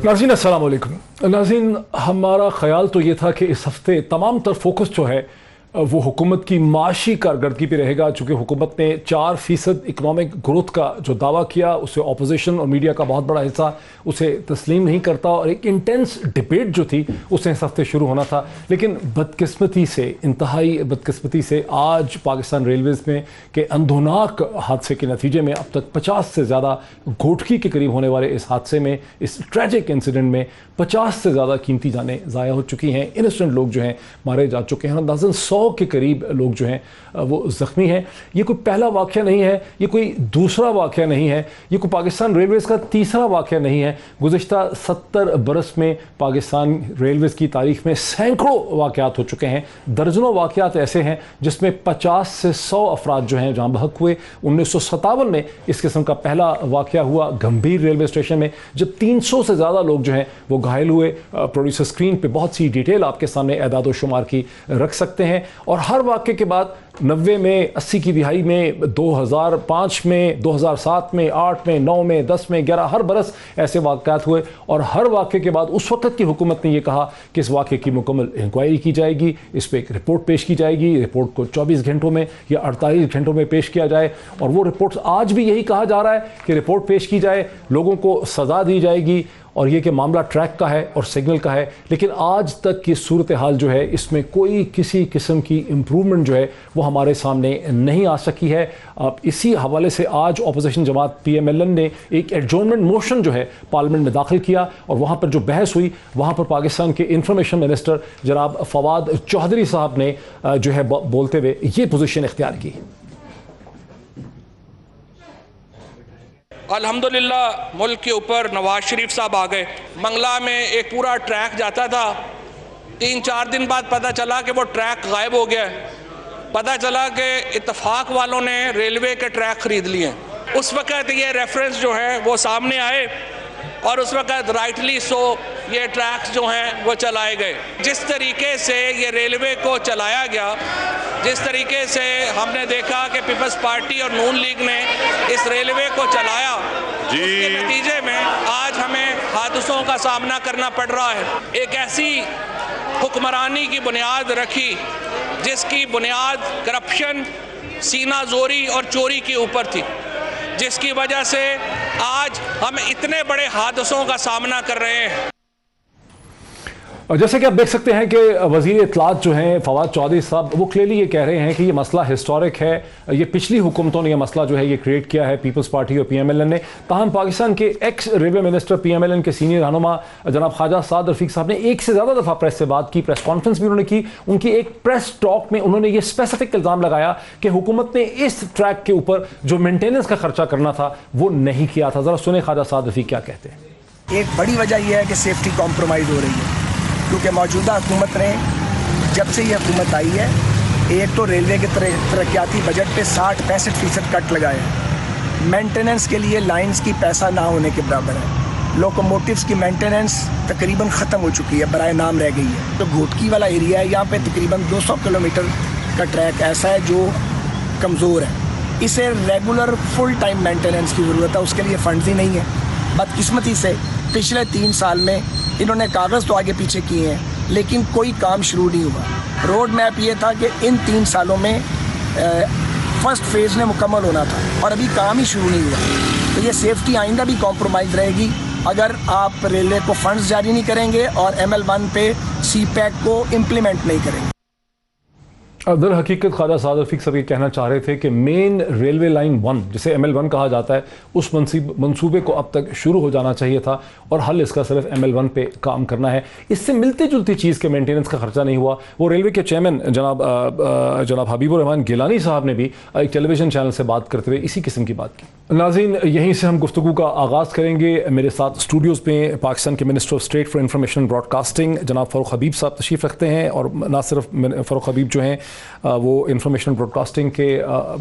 नाज़रीन अस्सलाम वालेकुम। नाज़रीन, हमारा ख्याल तो ये था कि इस हफ्ते तमाम तर फोकस जो है वो हुकूमत की माशी कारकर्दगी पे रहेगा, चूँकि हुकूमत ने 4% इकनॉमिक ग्रोथ का जो दावा किया उसे अपोजिशन और मीडिया का बहुत बड़ा हिस्सा उसे तस्लीम नहीं करता, और एक इंटेंस डिबेट जो थी उसे इस हफ्ते शुरू होना था। लेकिन बदकिस्मती से, इंतहाई बदकिस्मती से आज पाकिस्तान रेलवेज़ में के अंधोनाक हादसे के नतीजे में अब तक 50 से ज़्यादा घोटकी के करीब होने वाले इस हादसे में, इस ट्रैजिक इंसिडेंट में 50 से ज़्यादा कीमती जानें ज़ाया हो चुकी हैं। इनोसेंट लोग जो हैं मारे जा चुके हैं, अंदाज़न 100 के करीब लोग जो हैं वो ज़ख्मी हैं। ये कोई पहला वाक़या नहीं है, ये कोई दूसरा वाक़या नहीं है, ये कोई पाकिस्तान रेलवेज़ का तीसरा वाक़या नहीं है। गुज़िश्ता 70 बरस में पाकिस्तान रेलवेज़ की तारीख़ में सैकड़ों वाक़यात हो चुके हैं। दर्जनों वाक़यात ऐसे हैं जिसमें 50 से 100 अफराद जो हैं जाँ बहक हुए। 1957 में इस किस्म का पहला वाक़या हुआ गंभीर रेलवे स्टेशन में, जब 300 से ज़्यादा लोग जो हैं वो घायल हुए। प्रोड्यूसर स्क्रीन पे बहुत सी डिटेल आपके सामने एदाद व शुमार की रख सकते हैं, और हर वाक़े के बाद 90 में, 80 की दिहाई में, 2005 में, 2007 में, 8 में, 9 में, 10 में, 11, हर बरस ऐसे वाक़यात हुए। और हर वाक़े के बाद उस वक़्त की हुकूमत ने यह कहा कि इस वाक़े की मुकम्मल इंक्वायरी की जाएगी, इस पर एक रिपोर्ट पेश की जाएगी, रिपोर्ट को 24 घंटों में या 48 घंटों में पेश किया जाए। और वो रिपोर्ट आज भी यही कहा जा रहा है कि रिपोर्ट पेश की जाए, लोगों को सज़ा दी जाएगी, और ये कि मामला ट्रैक का है और सिग्नल का है। लेकिन आज तक की सूरत हाल जो है इसमें कोई किसी किस्म की इम्प्रूवमेंट जो है वो हमारे सामने नहीं आ सकी है। अब इसी हवाले से आज अपोजिशन जमात PMLN ने एक एडजॉर्नमेंट मोशन जो है पार्लियामेंट में दाखिल किया, और वहाँ पर जो बहस हुई वहाँ पर पाकिस्तान के इंफॉर्मेशन मिनिस्टर जनाब फवाद चौधरी साहब ने जो है बोलते हुए ये पोजीशन इख्तियार की। अल्हम्दुलिल्लाह मुल्क के ऊपर नवाज शरीफ साहब आ गए। मंगला में एक पूरा ट्रैक जाता था, 3-4 दिन बाद पता चला कि वो ट्रैक गायब हो गया। पता चला कि इत्तफाक वालों ने रेलवे के ट्रैक खरीद लिए। उस वक़्त ये रेफरेंस जो है वो सामने आए, और उस वक़्त राइटली सो ये ट्रैक्स जो हैं वो चलाए गए। जिस तरीके से ये रेलवे को चलाया गया, जिस तरीके से हमने देखा कि पीपल्स पार्टी और नून लीग ने इस रेलवे को चलाया, उसके नतीजे में आज हमें हादसों का सामना करना पड़ रहा है। एक ऐसी हुक्मरानी की बुनियाद रखी जिसकी बुनियाद करप्शन, सीना जोरी और चोरी के ऊपर थी, जिसकी वजह से आज हम इतने बड़े हादसों का सामना कर रहे हैं। जैसे कि आप देख सकते हैं कि वज़ीर इत्तलात जो हैं फवाद चौधरी साहब, वो क्लियरली ये कह रहे हैं कि ये मसला हिस्टोरिक है, ये पिछली हुकूमतों ने यह मसला जो है ये क्रिएट किया है, पीपल्स पार्टी और PMLN ने। ताहम पाकिस्तान के एक्स रेलवे मिनिस्टर PMLN के सीनियर रहनुमा जनाब ख्वाजा साद रफीक साहब ने एक से ज़्यादा दफ़ा प्रेस से बात की, प्रेस कॉन्फ्रेंस भी उन्होंने की। उनकी एक प्रेस टॉक में उन्होंने ये स्पेसिफिक इल्ज़ाम लगाया कि हुकूमत ने इस ट्रैक के ऊपर जो मेंटेनेंस का खर्चा करना था वो नहीं किया था। ज़रा सुने ख्वाजा साद रफीक क्या कहते हैं। एक बड़ी वजह यह है कि सेफ्टी कॉम्प्रोमाइज़ हो रही है, क्योंकि मौजूदा हुकूमत ने जब से ये हुकूमत आई है, एक तो रेलवे के तरक्याती बजट पे 60-65% कट लगाए हैं। मेंटेनेंस के लिए लाइंस की पैसा ना होने के बराबर है। लोकोमोटिव्स की मेंटेनेंस तकरीबन ख़त्म हो चुकी है, बराए नाम रह गई है। तो घोटकी वाला एरिया है, यहाँ पे तकरीबन 200 किलोमीटर का ट्रैक ऐसा है जो कमज़ोर है। इसे रेगुलर फुल टाइम मेंटेनेंस की ज़रूरत है, उसके लिए फंड्स ही नहीं है। बदकिस्मती से पिछले 3 साल में इन्होंने कागज़ तो आगे पीछे किए हैं, लेकिन कोई काम शुरू नहीं हुआ। रोड मैप ये था कि इन 3 सालों में फर्स्ट फेज़ में मुकम्मल होना था, और अभी काम ही शुरू नहीं हुआ। तो ये सेफ्टी आइंदा भी कॉम्प्रोमाइज़ रहेगी अगर आप रेलवे को फंड्स जारी नहीं करेंगे और ML1 पे CPEC को इम्प्लीमेंट नहीं करेंगे। दर हकीकत ख्वाजा साद रफीक साहब ये कहना चाह रहे थे कि मेन रेलवे लाइन 1 जिसे ML1 कहा जाता है, उस मंसूबे को अब तक शुरू हो जाना चाहिए था, और हल इसका सिर्फ ML1 पे काम करना है। इससे मिलती जुलती चीज़ के मेंटेनेंस का खर्चा नहीं हुआ। वो रेलवे के चेयरमैन जनाब हबीबुर रहमान गिलानी साहब ने भी एक टेलीविज़न चैनल से बात करते हुए इसी किस्म की बात की। नाज़रीन, यहीं से हम गुफ्तगू का आगाज़ करेंगे। मेरे साथ स्टूडियोज़ में पाकिस्तान के minister of state for information broadcasting जनाब फ़ारूक हबीब साहब तशरीफ़ रखते हैं, और ना सिर्फ फ़ारूक हबीब जो हैं वो इंफॉर्मेशन ब्रॉडकास्टिंग के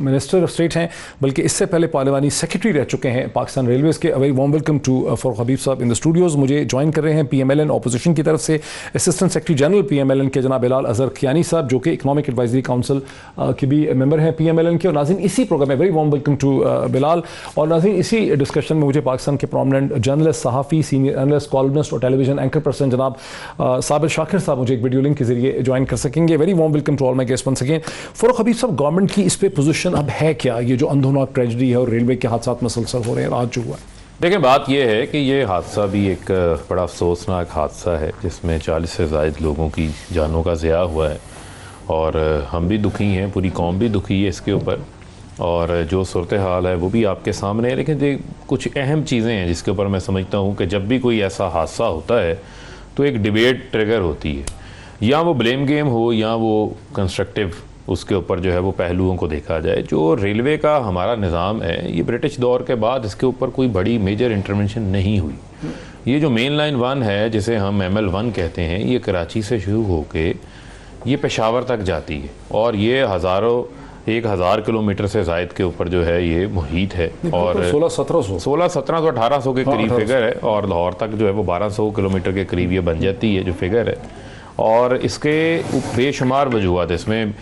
मिनिस्टर ऑफ स्टेट हैं, बल्कि इससे पहले पार्लियामानी सेक्रेटरी रह चुके हैं पाकिस्तान रेलवेज़ के। Very warm welcome to Farooq Habib साहब इन द स्टूडियोज़। मुझे ज्वाइन कर रहे हैं PMLN अपोजिशन की तरफ से असिस्टेंट सेक्रेटरी जनरल PMLN के जनाब बिलाल अज़हर खियानी साहब, जो कि इकनॉमिक एडवाइजरी काउंसिल के भी मेंबर हैं PMLN के। और नाज़रीन, इसी प्रोग्राम में very warm welcome to Bilal. और नाज़रीन, इसी डिस्कशन में मुझे पाकिस्तान के प्रोमिनेंट जर्नलिस्ट, सहाफ़ी, सीनियर एनालिस्ट, कॉलमनिस्ट और टेलीविजन एंकर पर्सन जनाब साबिर शाकिर साहब मुझे एक वीडियो लिंक के जरिए ज्वाइन कर सकेंगे। Very warm welcome to all my guest once again. Farooq Habib साहब, गवर्नमेंट की इस पे पोजीशन अब है क्या? ये जो अंधोनाक ट्रेजेडी है और रेलवे के हादसा मसलसल हो रहे हैं, आज जो हुआ है। देखिए, बात यह है कि ये हादसा भी एक बड़ा अफसोसनाक हादसा है जिसमें 40 से ज़ायद लोगों की जानों का ज़िया हुआ है और हम भी दुखी हैं, पूरी कौम भी दुखी है इसके ऊपर, और जो सूरत हाल है वो भी आपके सामने है। लेकिन ये कुछ अहम चीज़ें हैं जिसके ऊपर मैं समझता हूँ कि जब भी कोई ऐसा हादसा होता है तो एक डिबेट ट्रिगर होती है, या वो ब्लेम गेम हो या वो कंस्ट्रक्टिव उसके ऊपर जो है वो पहलुओं को देखा जाए। जो रेलवे का हमारा निज़ाम है, ये ब्रिटिश दौर के बाद इसके ऊपर कोई बड़ी मेजर इंटरवेंशन नहीं हुई। ये जो मेन लाइन 1 है, जिसे हम ML1 कहते हैं, ये कराची से शुरू होके ये पेशावर तक जाती है और ये 1000 किलोमीटर से ज़ायद के ऊपर जो है ये मुहित है, और 1600 1800 के करीब फिगर है, और लाहौर तक जो है वो 1200 किलोमीटर के करीब ये बन जाती है जो फिगर है। और इसके बेशुमार वजूहत, इसमें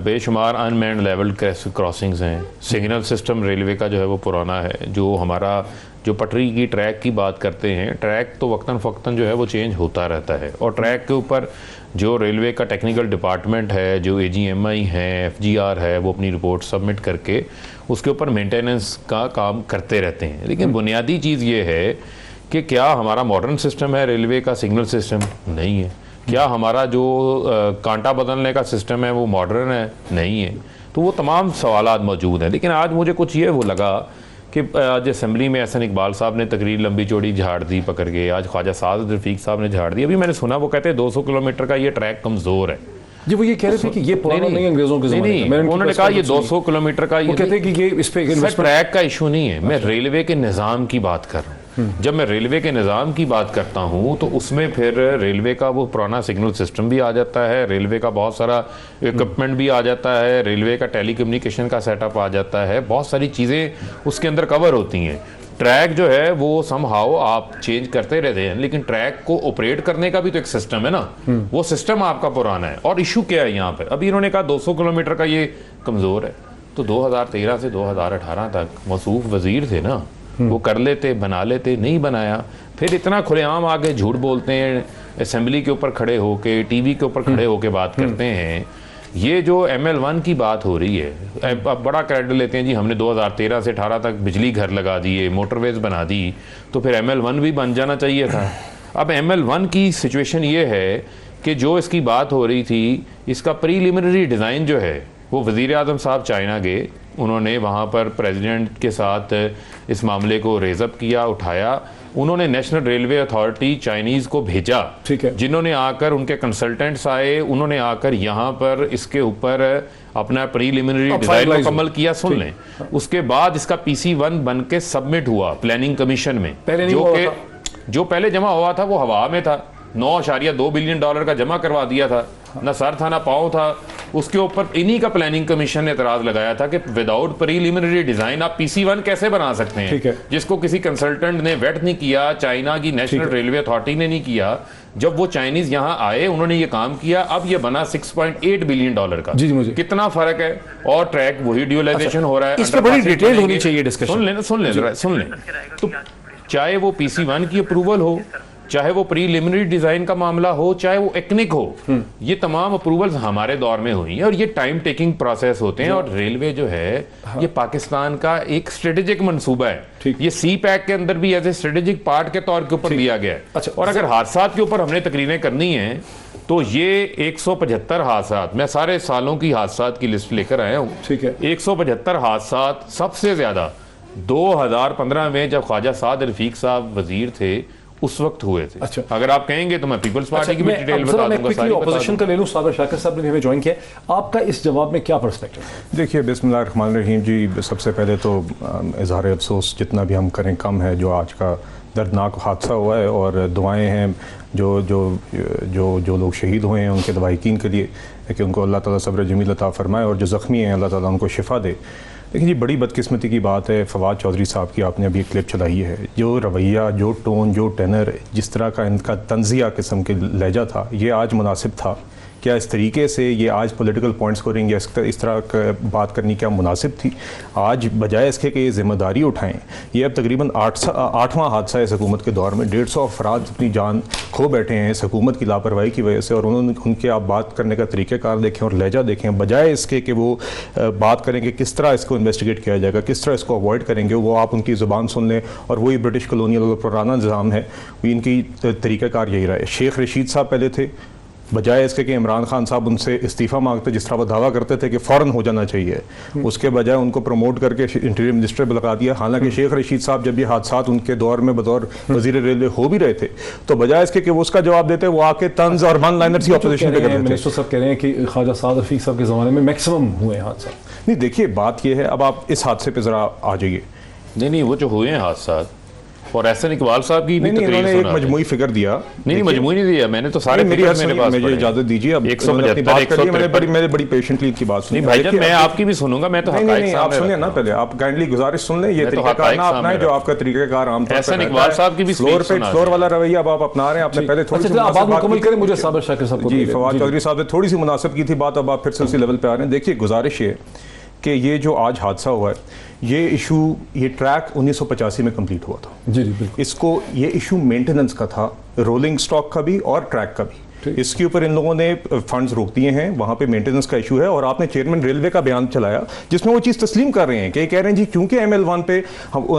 बेशुमार अनमैन्ड लेवल क्रॉसिंग्स हैं। सिग्नल सिस्टम रेलवे का जो है वो पुराना है। जो हमारा जो पटरी की ट्रैक की बात करते हैं, ट्रैक तो वक्तन फ़क्तन जो है वो चेंज होता रहता है, और ट्रैक के ऊपर जो रेलवे का टेक्निकल डिपार्टमेंट है, जो AGMI है, FGR है, वो अपनी रिपोर्ट सबमिट करके उसके ऊपर मेंटेनेंस का काम करते रहते हैं। लेकिन बुनियादी चीज़ ये है कि क्या हमारा मॉडर्न सिस्टम है रेलवे का सिग्नल सिस्टम? नहीं है। क्या हमारा जो कांटा बदलने का सिस्टम है वो मॉडर्न है? नहीं है। तो वो तमाम सवालात मौजूद हैं। लेकिन आज मुझे कुछ ये वो लगा कि आज असेंबली में एहसन इकबाल साहब ने तकरीर लंबी चौड़ी झाड़ दी पकड़ के, आज ख्वाजा साद रफीक साहब ने झाड़ दी। अभी मैंने सुना वो कहते हैं 200 किलोमीटर का ये ट्रैक कमज़ोर है। जी, वो ये कह रहे थे कि ये पुराना नहीं है, अंग्रेजों के ज़माने का। उन्होंने कहा ये 200 किलोमीटर का, ये कहते हैं कि ये इस पे ट्रैक का इशू नहीं है। मैं रेलवे के निज़ाम की बात कर रहा हूँ। जब मैं रेलवे के निज़ाम की बात करता हूँ तो उसमें फिर रेलवे का वो पुराना सिग्नल सिस्टम भी आ जाता है, रेलवे का बहुत सारा इक्विपमेंट भी आ जाता है, रेलवे का टेलीकम्युनिकेशन का सेटअप आ जाता है, बहुत सारी चीज़ें उसके अंदर कवर होती हैं। ट्रैक जो है वो समहाउ आप चेंज करते रहते हैं, लेकिन ट्रैक को ऑपरेट करने का भी तो एक सिस्टम है ना, वो सिस्टम आपका पुराना है। और इशू क्या है यहाँ पर? अभी इन्होंने कहा 200 किलोमीटर का ये कमज़ोर है, तो 2013 से 2018 तक मौसूफ वजीर थे ना, वो कर लेते, बना लेते, नहीं बनाया। फिर इतना खुलेआम आगे झूठ बोलते हैं, असेंबली के ऊपर खड़े होके, टीवी के ऊपर खड़े होके बात करते हैं। ये जो ML1 की बात हो रही है, अब बड़ा क्रेडिट लेते हैं जी, हमने 2013 से 18 तक बिजली घर लगा दिए, मोटरवेज बना दी, तो फिर ML1 भी बन जाना चाहिए था। अब ML1 की सिचुएशन ये है कि जो इसकी बात हो रही थी, इसका प्रीलिमिनरी डिज़ाइन जो है वो वज़ीर आज़म साहब चाइना गए, उन्होंने वहाँ पर प्रेसिडेंट के साथ इस मामले को रेज़अप किया, उठाया। उन्होंने नेशनल रेलवे अथॉरिटी चाइनीज़ को भेजा, ठीक है, जिन्होंने आकर, उनके कंसल्टेंट्स आए, उन्होंने आकर यहाँ पर इसके ऊपर अपना प्रीलिमिनरी डिज़ाइन मुकम्मल किया। सुन लें, उसके बाद इसका PC1 बन के सबमिट हुआ प्लानिंग कमीशन में, जो पहले जमा हुआ था वो हवा में था। 9.2 बिलियन डॉलर का जमा करवा दिया था, ना सर था ना पाँव था। उसके ऊपर इन्हीं का प्लानिंग कमीशन ने एतराज लगाया था कि विदाउट प्रीलिमिनरी डिजाइन आप PC1 कैसे बना सकते हैं, जिसको किसी कंसल्टेंट ने वेट नहीं किया, चाइना की नेशनल रेलवे अथॉरिटी ने नहीं किया। जब वो चाइनीज यहाँ आए, उन्होंने ये काम किया, अब ये बना 6.8 बिलियन डॉलर का। जी मुझे कितना फर्क है, और ट्रैक वही ड्यूलाइजेशन हो रहा है। इस पे बड़ी डिटेल होनी चाहिए डिस्कशन। सुन लें तो चाहे वो PC1 की अप्रूवल हो, चाहे वो प्रीलिमिनरी डिजाइन का मामला हो, चाहे वो एक्निक हो, ये तमाम अप्रूवल्स हमारे दौर में हुई हैं, और ये टाइम टेकिंग प्रोसेस होते हैं। और रेलवे जो है ये पाकिस्तान का एक स्ट्रेटेजिक मंसूबा है। ये CPAC के अंदर भी एज ए स्ट्रेटेजिक पार्ट के तौर के ऊपर लिया गया है। अच्छा, और अगर हादसा के ऊपर हमने तकरीरें करनी है तो ये 175 हादसा, मैं सारे सालों की हादसा की लिस्ट लेकर आया हूँ। ठीक है, 175 हादसा सबसे ज्यादा 2015 में जब ख्वाजा साद रफीक साहब वजीर थे उस वक्त हुए थे। अच्छा, अगर आप कहेंगे तो मैं पीपल्स पार्टी की भी डिटेल बता दूंगा, सारी ऑपोजिशन का ले लूं। साबिर शाकिर साहब ने हमें ज्वाइन किया, आपका इस जवाब में क्या पर्सपेक्टिव है? देखिए, बिस्मिल्लाहिर्रहमानिर्रहीम जी, सबसे पहले तो इज़हार अफसोस जितना भी हम करें कम है, जो आज का दर्दनाक हादसा हुआ है, और दुआएं हैं जो जो जो जो लोग शहीद हुए हैं उनके लवाहिकीन के लिए कि उनको अल्लाह ताला सब्र जमील अता फरमाए, और जो ज़ख्मी हैं अल्लाह ताला उनको शिफा दे। लेकिन ये बड़ी बदकिस्मती की बात है, फवाद चौधरी साहब की आपने अभी एक क्लिप चलाई है, जो रवैया, जो टोन, जो टेनर, जिस तरह का इनका तंजिया किस्म के लहजा था, ये आज मुनासिब था क्या इस तरीके से ये आज पॉलिटिकल पॉइंट स्कोरिंग या इस तरह का बात करनी क्या मुनासिब थी? आज बजाय इसके कि ये जिम्मेदारी उठाएं, ये अब तकरीबन 8वां हादसा है इस हुकूमत के दौर में। 150 अफराद अपनी जान खो बैठे हैं इस हुकूमत की लापरवाही की वजह से, और उनके आप बात करने का तरीक़ाकार देखें और लहजा देखें, बजाय इसके कि वो बात करें कि किस तरह इसको इन्वेस्टिगेट किया जाएगा, किस तरह इसको अवॉइड करेंगे, वो आप उनकी ज़ुबान सुन लें और वही ब्रिटिश कॉलोनियल पुराना निज़ाम है, इनकी तरीक़ाकार यही रहा है। शेख रशीद साहब पहले थे, बजाय इसके कि इमरान खान साहब उनसे इस्तीफ़ा मांगते, जिस तरह वो दावा करते थे कि फ़ौरन हो जाना चाहिए, उसके बजाय उनको प्रमोट करके इंटीरियर मिनिस्टर पर लगा दिया। हालांकि शेख रशीद साहब जब ये हादसा उनके दौर में बतौर वज़ीर रेलवे हो भी रहे थे, तो बजाय इसके कि वो उसका जवाब देते, वो आके तंज और वन लाइनर सी ऑपोजिशन पे कर रहे थे। मिनिस्टर साहब कह रहे हैं कि ख्वाजा साद रफीक साहब के ज़माने में मैक्सिमम हुए हादसा। नहीं, देखिए बात ये है, अब आप इस हादसे पे ज़रा आ जाइए। नहीं, वो जो हुए हैं हादसा, और एहसन इकबाल साहब की भी तकरीर एक मजमूई फिगर दिया। नहीं, मजमूई नहीं दिया मैंने, तो सारे मेरे पास मुझे इजाजत दीजिए। अब 175 मैंने बड़ी पेशेंटली की बात सुनी। भाईजान मैं आपकी भी सुनूंगा, मैं तो नहीं, आप सुनिए ना, पहले आप काइंडली गुजारिश सुन लें। ये तरीकाकार ना अपनाएं जो आपका तरीकाकार आमतौर पर एहसन इकबाल साहब की भी फ्लोर वाला रवैया आप अपना रहे हैं। आपने पहले थोड़ी सी मुकम्मल करें, मुझे साबिर शाकिर साहब को जी फवाद चौधरी साहब ने थोड़ी सी मुनासिब की थी बात, अब आप फिर से उसी लेवल पे आ रहे हैं। देखिए गुजारिश ये कि ये जो आज हादसा हुआ है, ये इशू, ये ट्रैक 1985 में कंप्लीट हुआ था। जी बिल्कुल। इसको, ये इशू मेंटेनेंस का था, रोलिंग स्टॉक का भी और ट्रैक का भी। इसके ऊपर इन लोगों ने फंड्स रोक दिए हैं, वहां पे मेंटेनेंस का इशू है। और आपने चेयरमैन रेलवे का बयान चलाया जिसमें वो चीज़ तस्लीम कर रहे हैं कि कह रहे हैं जी क्योंकि ML1 पे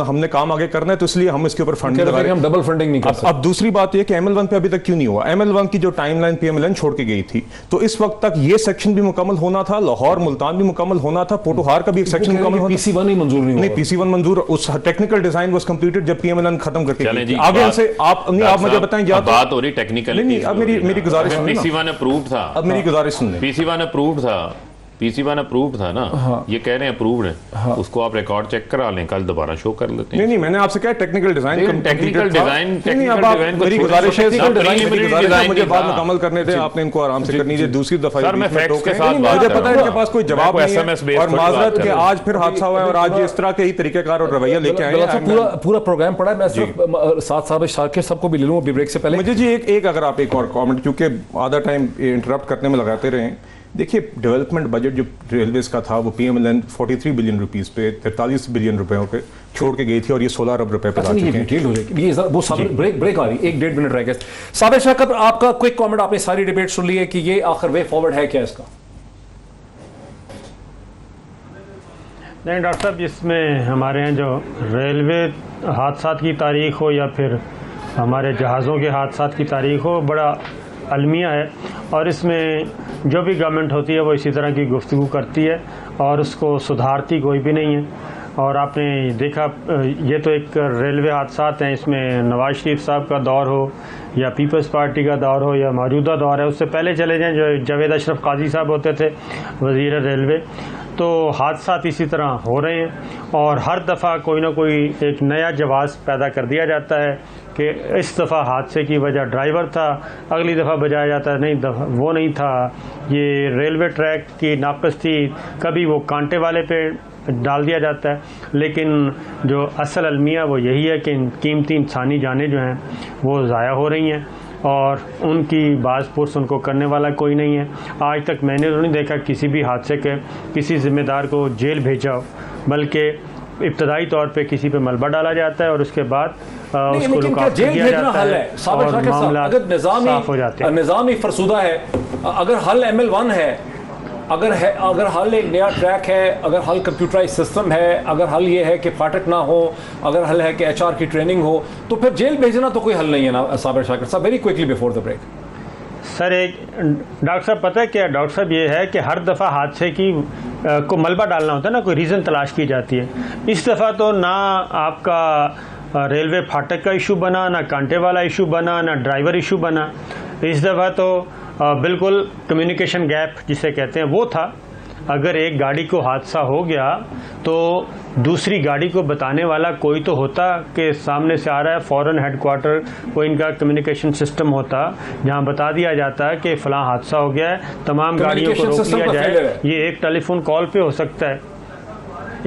हमने काम आगे करना है तो इसलिए हम इसके ऊपर फंड लगा रहे हैं, हम डबल फंडिंग नहीं कर सकते। अब दूसरी बात ये कि ML1 पे अभी तक क्यों नहीं हुआ? ML1 की जो टाइमलाइन PMLN छोड़ के गई थी, तो इस वक्त तक ये सेक्शन भी मुकम्मल होना था, लाहौर मुल्तान भी मुकम्मल होना था, पोटोहार का भी एक सेक्शन मुकम्मल होना था। PC1 ही मंजूर नहीं हुआ। नहीं, PC1 मंजूर, उस टेक्निकल डिजाइन वाज कंप्लीटेड जब PMLN खत्म करके आगे से आप मुझे बताएं। बात हो रही टेक्निकल, नहीं, अब मेरी गुजारिश PC1 अप्रूव्ड था। अब मेरी गुजारिश सुन लें। PC1 अप्रूव्ड था, PC1 अप्रूव्ड था ना। ये कह रहे हैं अप्रूव्ड है, उसको आप रिकॉर्ड चेक करा लें, कल दोबारा शो कर लेते हैं। नहीं, मैंने आपसे कहा टेक्निकल डिजाइन, मेरी गुजारिश है मुझे बात मुकम्मल करने थे, आपने इनको आराम से करनी है। दूसरी दफा सर मैं फैक्ट्स के साथ मुझे पता है इनके पास कोई जवाब नहीं है, और माजरत के आज फिर हादसा हुआ है और आज इस तरह के ही तरीकेकार और रवैया लेके आए हैं। पूरा प्रोग्राम पड़ा है, मैं सिर्फ साथ साहब शाकिर सबको भी ले लूँ ब्रेक से पहले। मुझे जी एक अगर आप एक और कमेंट, क्योंकि आधा टाइम इंटरप्ट करने में लगाते रहे। देखिए डेवलपमेंट बजट जो रेलवेज का था वो PMLN 43 बिलियन रुपीस पे 43 बिलियन रुपयों पे छोड़ के गई थी, और ये 16 अरब रुपए पे आ चुके हैं। डिटेल हो जाएगी ये वो ब्रेक आ रही, 1-1.5 मिनट रह गए। साबिर शाकिर आपका क्विक कमेंट, आपने सारी डिबेट सुन ली है कि ये आखिर वे फॉरवर्ड है क्या इसका? नहीं डॉक्टर साहब, इसमें हमारे यहाँ जो रेलवे हादसा की तारीख हो या फिर हमारे जहाज़ों के हादसा की तारीख हो, बड़ा अलमिया है, और इसमें जो भी गवर्नमेंट होती है वो इसी तरह की गुफ्तगू करती है और उसको सुधारती कोई भी नहीं है। और आपने देखा, ये तो एक रेलवे हादसात हैं, इसमें नवाज शरीफ साहब का दौर हो या पीपल्स पार्टी का दौर हो या मौजूदा दौर है, उससे पहले चले जाएं जो जावेद अशरफ काजी साहब होते थे वज़ीर रेलवे, तो हादसात इसी तरह हो रहे हैं और हर दफ़ा कोई ना कोई एक नया जवाब पैदा कर दिया जाता है कि इस दफ़ा हादसे की वजह ड्राइवर था, अगली दफ़ा बजाया जाता है नहीं वो नहीं था, ये रेलवे ट्रैक की नाक़स थी, कभी वो कांटे वाले पे डाल दिया जाता है। लेकिन जो असल अलमिया वो यही है कि कीमती इंसानी जानें जो हैं वो ज़ाया हो रही हैं और उनकी बाज़ पुरस उनको करने वाला कोई नहीं है। आज तक मैंने तो नहीं देखा किसी भी हादसे के किसी ज़िम्मेदार को जेल भेजा हो, बल्कि इब्तदाई तौर पे किसी पे मलबा डाला जाता है और उसके बाद उसको लुकआउट किया जाता है और मामला साफ हो जाते हैं। निज़ाम ही फरसूदा है। अगर हल ML1 है, अगर हल एक नया ट्रैक है, अगर हल कंप्यूटराइज सिस्टम है, अगर हल ये है कि फाटक ना हो, अगर हल है कि HR की ट्रेनिंग हो, तो फिर जेल भेजना तो कोई हल नहीं है ना साबिर शाकिर साहब। Very quickly before the break. Sir एक डॉक्टर साहब पता है क्या डॉक्टर साहब, ये है कि हर दफ़ा हादसे की को मलबा डालना होता है ना, कोई रीज़न तलाश की जाती है। इस दफ़ा तो ना आपका रेलवे फाटक का इशू बना, ना कांटे वाला इशू बना, ना ड्राइवर इशू बना। इस दफ़ा तो बिल्कुल कम्युनिकेशन गैप जिसे कहते हैं वो था। अगर एक गाड़ी को हादसा हो गया तो दूसरी गाड़ी को बताने वाला कोई तो होता कि सामने से आ रहा है, फ़ौरन हेडक्वार्टर कोई इनका कम्युनिकेशन सिस्टम होता जहां बता दिया जाता है कि फ़लाँ हादसा हो गया है, तमाम गाड़ियों को रोक लिया जाए। ये एक टेलीफोन कॉल पे हो सकता है,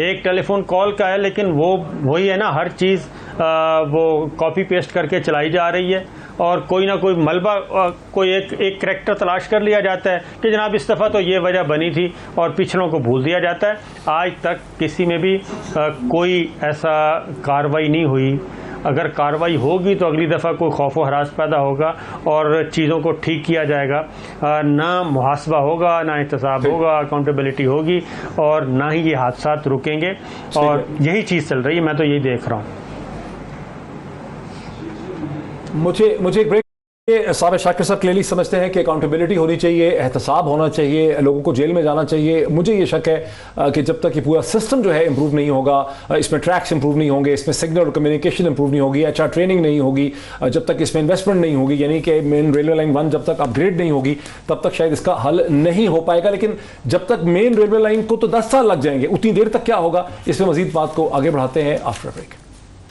एक टेलीफोन कॉल का है, लेकिन वो वही है ना, हर चीज़ वो कॉपी पेस्ट करके चलाई जा रही है और कोई ना कोई मलबा कोई एक करैक्टर तलाश कर लिया जाता है कि जनाब इस दफ़ा तो ये वजह बनी थी और पिछलों को भूल दिया जाता है। आज तक किसी में भी कोई ऐसा कार्रवाई नहीं हुई। अगर कार्रवाई होगी तो अगली दफ़ा कोई खौफ व हरास पैदा होगा और चीज़ों को ठीक किया जाएगा। ना मुहासबा होगा, ना एहतसाब होगा, अकाउंटेबिलिटी होगी और ना ही ये हादसा रुकेंगे और यही चीज़ चल रही है। मैं तो यही देख रहा हूँ। मुझे एक ब्रेक। साबिर शाकिर साहब क्लियरली समझते हैं कि अकाउंटेबिलिटी होनी चाहिए, एहतसाब होना चाहिए, लोगों को जेल में जाना चाहिए। मुझे ये शक है कि जब तक ये पूरा सिस्टम जो है इंप्रूव नहीं होगा, इसमें ट्रैक्स इंप्रूव नहीं होंगे, इसमें सिग्नल और कम्युनिकेशन इंप्रूव नहीं होगी, अच्छा ट्रेनिंग नहीं होगी, जब तक इसमें इन्वेस्टमेंट नहीं होगी, यानी कि मेन रेलवे लाइन 1 जब तक अपग्रेड नहीं होगी तब तक शायद इसका हल नहीं हो पाएगा। लेकिन जब तक मेन रेलवे लाइन को तो 10 साल लग जाएंगे, उतनी देर तक क्या होगा, इसमें मजीद बात को आगे बढ़ाते हैं आफ्टर ब्रेक।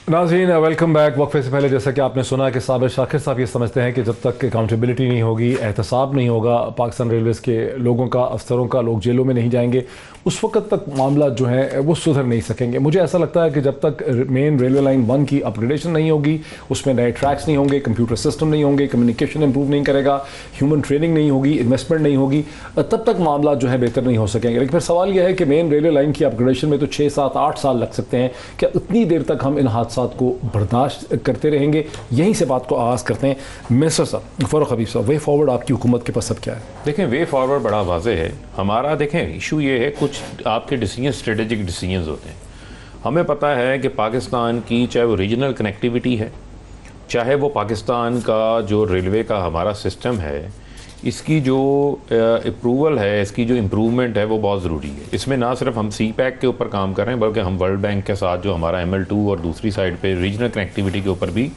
नाज़रीन वेलकम बैक। वक्फे से पहले जैसा कि आपने सुना कि साबिर शाकिर साहब ये समझते हैं कि जब तक अकाउंटेबिलिटी नहीं होगी, एहतसाब नहीं होगा पाकिस्तान रेलवेज़ के लोगों का, अफसरों का, लोग जेलों में नहीं जाएंगे, उस वक्त तक मामला जो है वो सुधर नहीं सकेंगे। मुझे ऐसा लगता है कि जब तक मेन रेलवे लाइन 1 की अपग्रेडेशन नहीं होगी, उसमें नए ट्रैक्स नहीं होंगे, कंप्यूटर सिस्टम नहीं होंगे, कम्युनिकेशन इंप्रूव नहीं करेगा, ह्यूमन ट्रेनिंग नहीं होगी, इन्वेस्टमेंट नहीं होगी, तब तक मामला जो है बेहतर नहीं हो सकेंगे। लेकिन फिर सवाल यह है कि मेन रेलवे लाइन की अपग्रेडेशन में तो 6, 7, 8 साल लग सकते हैं। क्या उतनी देर तक हम इन हादसा को बर्दाश्त करते रहेंगे? यहीं से बात को आगाज़ करते हैं। मिनिस्टर साहब, फ़ारूक हबीब साहब, वे फॉरवर्ड आपकी हुकूमत के पास अब क्या है? देखें, वे फॉरवर्ड बड़ा वाज़ेह है हमारा। देखें, इशू ये है, कुछ आपके डिसीजन स्ट्रेटेजिक डिसीजंस होते हैं। हमें पता है कि पाकिस्तान की चाहे वो रीजनल कनेक्टिविटी है, चाहे वो पाकिस्तान का जो रेलवे का हमारा सिस्टम है, इसकी जो अप्रूवल है, इसकी जो इम्प्रूवमेंट है वो बहुत ज़रूरी है। इसमें ना सिर्फ हम सी पैक के ऊपर काम कर रहे हैं, बल्कि हम वर्ल्ड बैंक के साथ जो हमारा ML2 और दूसरी साइड पे रीजनल कनेक्टिविटी के ऊपर भी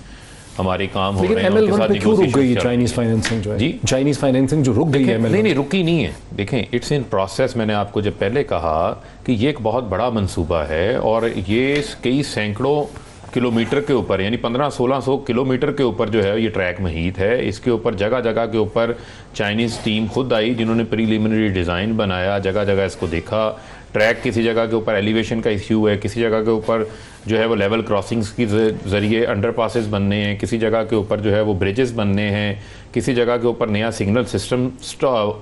हमारे काम हो रहे हैं। लेकिन ML1 पे क्यों रुक गई चाइनीज़ फाइनेंसिंग जो है? जी, चाइनीज़ फाइनेंसिंग जो रुक गई है ML1? नहीं, रुकी नहीं है। देखें, इट्स इन प्रोसेस। मैंने आपको जब पहले कहा कि ये एक बहुत बड़ा मंसूबा है और ये कई सैकड़ों किलोमीटर के ऊपर, यानी 1500-1600 किलोमीटर के ऊपर जो है ये ट्रैक महीत है। इसके ऊपर जगह जगह के ऊपर चाइनीज़ टीम खुद आई, जिन्होंने प्रीलिमिनरी डिज़ाइन बनाया, जगह जगह इसको देखा। ट्रैक किसी जगह के ऊपर एलिवेशन का इश्यू है, किसी जगह के ऊपर जो है वो लेवल क्रॉसिंग्स के ज़रिए अंडरपासेस बनने हैं, किसी जगह के ऊपर जो है वो ब्रिजेस बनने हैं, किसी जगह के ऊपर नया सिग्नल सिस्टम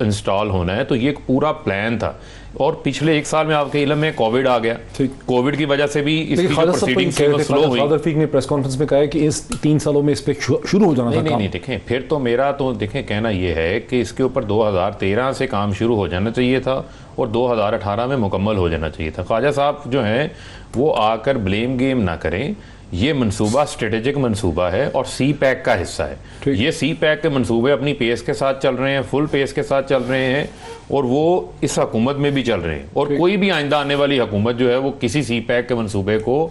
इंस्टॉल होना है। तो ये एक पूरा प्लान था और पिछले 1 साल में आपके इल्म में कोविड आ गया। कोविड की वजह से भी इसकी प्रोसीडिंग्स स्लो हुई। खादर रफीक ने प्रेस कॉन्फ्रेंस में कहा है कि इस 3 सालों में इस पे शुरू हो जाना था काम। नहीं, देखें, फिर तो मेरा तो देखें कहना ये है कि इसके ऊपर 2013 से काम शुरू हो जाना चाहिए था और 2018 में मुकम्मल हो जाना चाहिए था। ख्वाजा साहब जो हैं वो आकर ब्लेम गेम ना करें। ये मंसूबा स्ट्रेटेजिक मंसूबा है और सी पैक का हिस्सा है। ये सी पैक के मंसूबे अपनी पेस के साथ चल रहे हैं, फुल पेस के साथ चल रहे हैं और वो इस हुकूमत में भी चल रहे हैं। और कोई भी आइंदा आने वाली हुकूमत जो है वो किसी सी पैक के मंसूबे को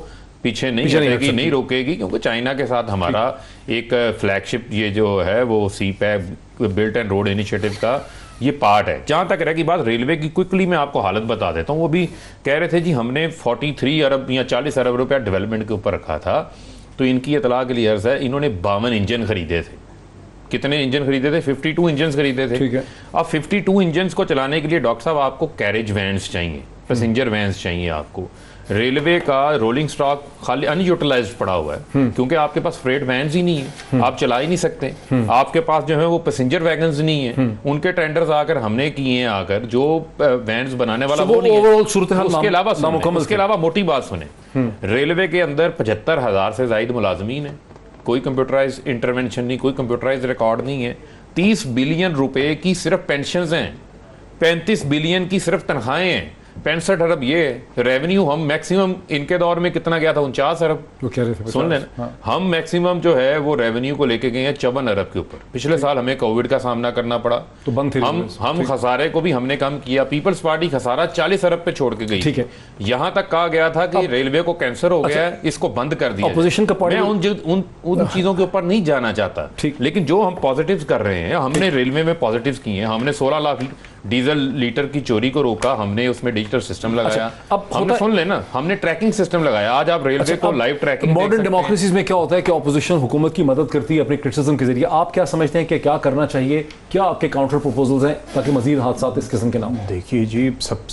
पीछे नहीं रोकेगी, क्योंकि चाइना के साथ हमारा एक फ्लैगशिप ये जो है वो CPEC belt and road initiative का ये पार्ट है। जहाँ तक रह की बात रेलवे की, क्विकली मैं आपको हालत बता देता हूँ। वो भी कह रहे थे जी हमने 43 अरब या 40 अरब रुपया डेवलपमेंट के ऊपर रखा था। तो इनकी इतला के लिए अर्ज है, इन्होंने 52 इंजन खरीदे थे। कितने इंजन खरीदे थे? 52 इंजन खरीदे थे। ठीक है। अब 52 इंजन को चलाने के लिए डॉक्टर साहब आपको कैरेज वैन्स चाहिए, पैसेंजर वैन्स चाहिए आपको। रेलवे का रोलिंग स्टॉक खाली अनयूटिलाइज्ड पड़ा हुआ है, क्योंकि आपके पास फ्रेट वैन्स ही नहीं है, आप चला ही नहीं सकते। आपके पास जो है वो पैसेंजर वैगन्स नहीं है। उनके टेंडर्स आकर हमने किए हैं, आकर जो वैन्स बनाने वाला वो नहीं है। उसके अलावा मोटी बात सुने, रेलवे के अंदर 75,000 से ज्यादा मुलाजमीन है, कोई कंप्यूटराइज इंटरवेंशन नहीं, कोई कंप्यूटराइज रिकॉर्ड नहीं है। 30 बिलियन रुपए की सिर्फ पेंशन हैं, 35 बिलियन की सिर्फ तनख्वाहें हैं, 65 अरब ये रेवेन्यू। हम मैक्सिमम इनके दौर में कितना गया था? 49 अरब। वो कह रहे थे सुन लेना। हाँ। हम मैक्सिमम जो है वो रेवेन्यू को लेके गए हैं 54 अरब के ऊपर। पिछले साल हमें कोविड का सामना करना पड़ा तो बंद थे। हम खसारे को भी हमने कम किया। पीपल्स पार्टी खसारा 40 अरब पे छोड़ के गई। ठीक है। यहां तक कहा गया था कि रेलवे को कैंसर हो गया है, इसको बंद कर दिया। अपोजिशन का मैं उन चीजों के ऊपर नहीं जाना चाहता, लेकिन जो हम पॉजिटिव्स कर रहे हैं, हमने रेलवे में पॉजिटिव्स किए हैं। हमने 16 लाख डीजल लीटर की चोरी को रोका, हमने उसमें डिजिटल सिस्टम लगाया। अब हमने सुन लेना, हमने ट्रैकिंग सिस्टम लगाया। आज आप रेलवे को लाइव ट्रैकिंग, मॉडर्न डेमोक्रेसीज में क्या होता है कि ऑपोजिशन हुकूमत की मदद करती है अपने क्रिटिसिज्म के जरिए। आप क्या समझते हैं कि क्या करना चाहिए, क्या आपके काउंटर प्रपोजल्स हैं ताकि मजीद हादसा इस किस्म के ना हो? देखिए जी, सब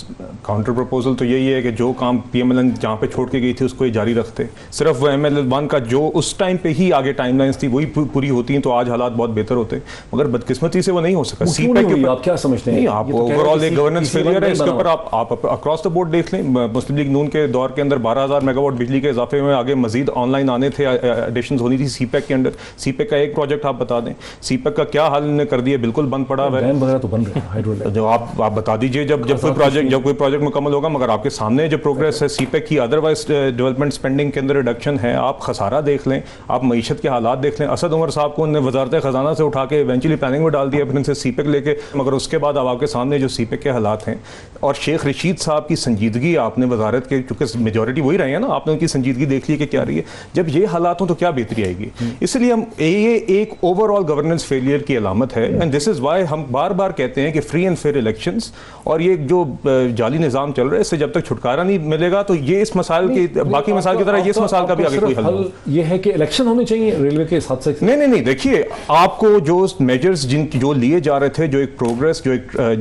काउंटर प्रपोजल तो यही है कि जो काम PMLN जहाँ पे छोड़ के गई थी उसको ये जारी रखते। सिर्फ वो ML1 का जो उस टाइम पे ही आगे टाइमलाइंस थी वही पूरी होती हैं तो आज हालात बहुत बेहतर होते, मगर बदकिस्मती से वो नहीं हो सका। आप क्या समझते हैं? आप ओवरऑल एक गवर्नेंस फेलियर है, इसके ऊपर आप अक्रॉस द बोर्ड देख लें। मुस्लिम लीग नून के दौर के अंदर 12,000 मेगावाट बिजली के इजाफे में आगे मजीद ऑनलाइन आने थे, एडिशन होनी थी CPEC के अंदर। CPEC का एक प्रोजेक्ट आप बता दें, CPEC का क्या हाल इन्होंने कर दिया, बिल्कुल बंद पड़ा हुआ है। तो बन रहा है, जो आप बता दीजिए जब कोई प्रोजेक्ट मुकम्मल होगा। मगर आपके सामने जो प्रोग्रेस है CPEC की, अदरवाइज डेवलपमेंट स्पेंडिंग के अंदर रिडक्शन है। आप खसारा देख लें, आप मईशत के हालात देख लें। असद उमर साहब को उन्होंने वजारत खजाना से उठा के इवेंचुअली प्लानिंग में डाल दिया, फिर उनसे CPEC लेके, मगर उसके बाद अब आपके सामने जो CPEC के हालात हैं और शेख रशीद साहब की संजीदगी आपने वजारत के, चूंकि मेजॉरिटी वही रहे हैं ना, आपने उनकी संजीदगी देख ली कि क्या रही है। जब ये हालात हों तो क्या बेहतरी आएगी? इसलिए हम ये एक ओवरऑल गवर्नेंस फेलियर की अलामत है। एंड दिस इज वाई हम बार बार कहते हैं कि फ्री एंड फेयर इलेक्शंस और ये जो जाली निज़ाम चल रहा है इससे जब तक छुटकारा नहीं मिलेगा तो ये इस मसाइल के बाकी मसाइल की तरह ये इस मसाइल का भी आगे कोई हल ये है कि इलेक्शन होने चाहिए रेलवे के साथ साथ। नहीं, देखिए, आपको जो मेजर्स जो लिए जा रहे थे, जो एक प्रोग्रेस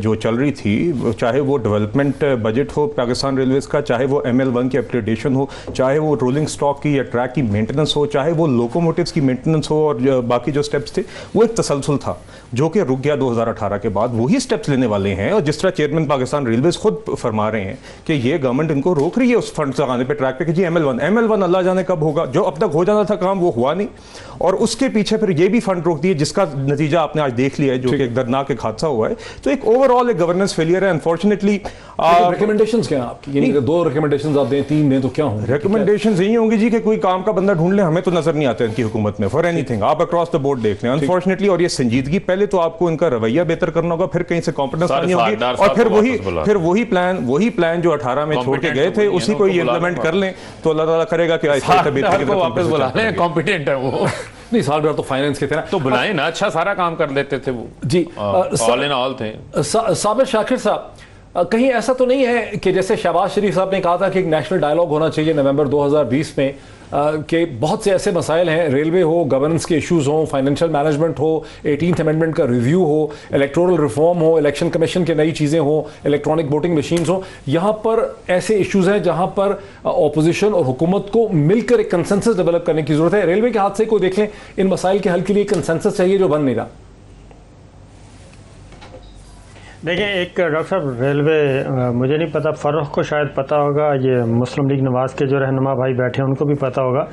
जो चल रही थी, चाहे वो डेवलपमेंट बजट हो पाकिस्तान रेलवेज का, चाहे वो ML1 की अपग्रेडेशन हो, चाहे वो रोलिंग स्टॉक की या ट्रैक की मेंटेनेंस हो, चाहे वो लोकोमोटिव्स की मेंटेनेंस हो, और बाकी जो स्टेप्स थे वो एक तसलसल था जो कि रुक गया 2018 के बाद। वही स्टेप्स लेने वाले हैं, और जिस तरह चेयरमैन पाकिस्तान रेलवेज खुद फरमा रहे हैं कि ये गवर्नमेंट इनको रोक रही है उस फंड लगाने पे, ट्रैक पे, कि जी ML1 अल्लाह जाने कब होगा। जो अब तक हो जाना था काम वो हुआ नहीं, और उसके पीछे फिर ये भी फंड रोक दिए, जिसका नतीजा आपने आज देख लिया है, जो कि एक दर्दनाक एक हादसा हुआ है। तो एक ओवरऑल एक गवर्नेंस फेलियर है अनफॉर्चुनेटली। रिकमेंडेशंस क्या हैं आपकी? यानी कि 2 रिकमेंडेशंस आप दें, 3 दें तो क्या होंगे? रिकमेंडेशंस यही होंगी जी कि कोई काम का बंदा ढूंढ ले, हमें तो नजर नहीं आता इनकी हुकूमत में फॉर एनीथिंग। आप अक्रॉस द बोर्ड देख लें अनफॉर्चुनेटली। और ये संजीदगी, पहले तो आपको इनका रवैया बेहतर करना होगा, फिर कहीं से कॉन्फिडेंस आनी होगी, और फिर वही प्लान जो 18 में छोड़ के गए थे उसी को ये इंप्लीमेंट कर लें तो अल्लाह ताला करेगा कि वापस बुला लें। कॉम्पिटेंट है वो। नहीं, साल भर तो फाइनेंस के थे ना, तो बुलाए ना, अच्छा सारा काम कर लेते थे वो जी। ऑल इन ऑल थे। साबिर शाकिर साहब, कहीं ऐसा तो नहीं है कि जैसे शहबाज शरीफ साहब ने कहा था कि एक नेशनल डायलॉग होना चाहिए नवंबर 2020 में, कि बहुत से ऐसे मसाइल हैं, रेलवे हो, गवर्नेंस के इश्यूज हो, फाइनेंशियल मैनेजमेंट हो, 18th अमेंडमेंट का रिव्यू हो, इलेक्टोरल रिफॉर्म हो, इलेक्शन कमीशन के नई चीज़ें हो, इलेक्ट्रॉनिक वोटिंग मशीन्स हो, यहाँ पर ऐसे इश्यूज हैं जहाँ पर ऑपोजिशन और हुकूमत को मिलकर एक कंसेंसस डेवलप करने की जरूरत है। रेलवे के हादसे को देखें, इन मसाइल के हल के लिए कंसेंसस चाहिए जो बन नहीं रहा। देखिए, एक डॉक्टर साहब, रेलवे, मुझे नहीं पता, फ़ारूक को शायद पता होगा, ये मुस्लिम लीग नवाज़ के जो रहनुमा भाई बैठे हैं उनको भी पता होगा।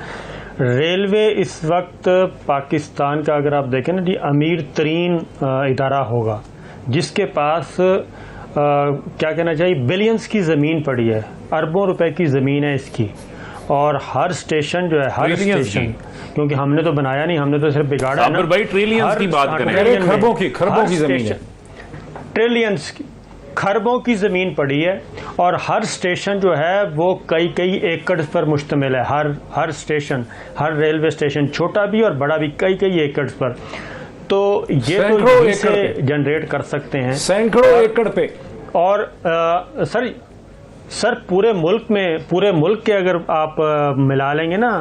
रेलवे इस वक्त पाकिस्तान का, अगर आप देखें ना जी, अमीर तरीन इदारा होगा, जिसके पास क्या कहना चाहिए, बिलियंस की ज़मीन पड़ी है, अरबों रुपए की ज़मीन है इसकी, और हर स्टेशन जो है, हर स्टेशन, क्योंकि हमने तो बनाया नहीं, हमने तो सिर्फ बिगाड़ा है ना भाई। ट्रिलियंस की बात करें, खरबों की ज़मीन है, ट्रिलियंस की, खरबों की ज़मीन पड़ी है, और हर स्टेशन जो है वो कई एकड़ पर मुश्तमिल है। हर स्टेशन, हर रेलवे स्टेशन, छोटा भी और बड़ा भी, कई एकड़ पर। तो ये तो इसे जनरेट कर सकते हैं सैकड़ों एकड़ पे। और सर पूरे मुल्क के अगर आप मिला लेंगे ना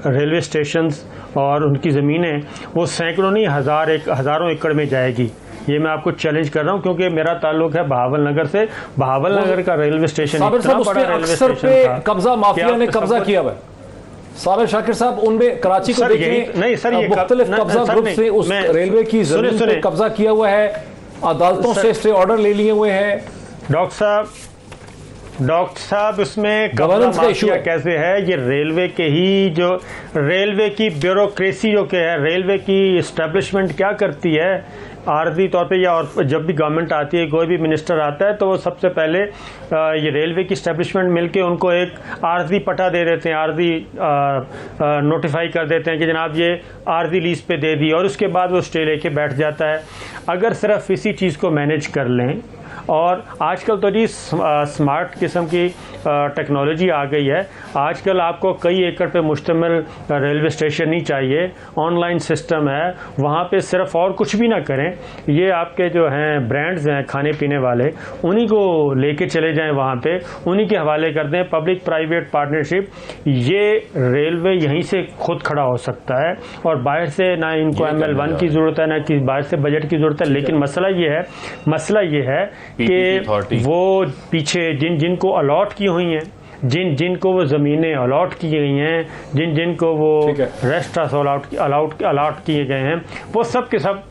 रेलवे स्टेशंस और उनकी ज़मीनें, वो सैकड़ों नहीं, हज़ारों एकड़ में जाएगी। ये मैं आपको चैलेंज कर रहा हूँ, क्योंकि मेरा ताल्लुक है बहावल नगर से। बहावल नगर का रेलवे स्टेशन इतना बड़ा रेलवे स्टेशन था, कब्जा माफिया ने कब्जा किया हुआ है। साबिर शाकिर साहब, उनमें कराची को देखें, नहीं सर, ये मुख्तलिफ कब्जा ग्रुप से उस रेलवे की जमीन पे कब्जा किया हुआ है, अदालतों से स्टे ऑर्डर ले लिए हुए हैं। डॉक्टर साहब उसमें गवर्नेंस का इशू कैसे है? ये रेलवे के ही जो रेलवे की ब्यूरोक्रेसी जो क्या है, रेलवे की इस्टेब्लिशमेंट क्या करती है आर्जी तौर पे, या और जब भी गवर्नमेंट आती है, कोई भी मिनिस्टर आता है, तो वो सबसे पहले ये रेलवे की इस्टेब्लिशमेंट मिलके उनको एक आर्जी पटा दे देते हैं, आर्जी नोटिफाई कर देते हैं कि जनाब ये आर्जी लीज पे दे दी, और उसके बाद वो स्टे लेके बैठ जाता है। अगर सिर्फ इसी चीज़ को मैनेज कर लें और आजकल तो जी स्मार्ट किस्म की टेक्नोलॉजी आ गई है। आजकल आपको कई एकड़ पे मुश्तमिल रेलवे स्टेशन ही चाहिए, ऑनलाइन सिस्टम है, वहाँ पे सिर्फ और कुछ भी ना करें, ये आपके जो हैं ब्रांड्स हैं खाने पीने वाले, उन्हीं को लेके चले जाएं वहाँ पे, उन्हीं के हवाले कर दें, पब्लिक प्राइवेट पार्टनरशिप। ये रेलवे यहीं से खुद खड़ा हो सकता है और बाहर से ना इनको ML1 की ज़रूरत है, ना कि बाहर से बजट की ज़रूरत है। लेकिन मसला ये है कि वो पीछे जिनको अलॉट की हुई हैं, जिनको वो ज़मीनें अलॉट की गई हैं, जिनको वो रेस्ट अलॉट किए गए हैं, वो सब के सब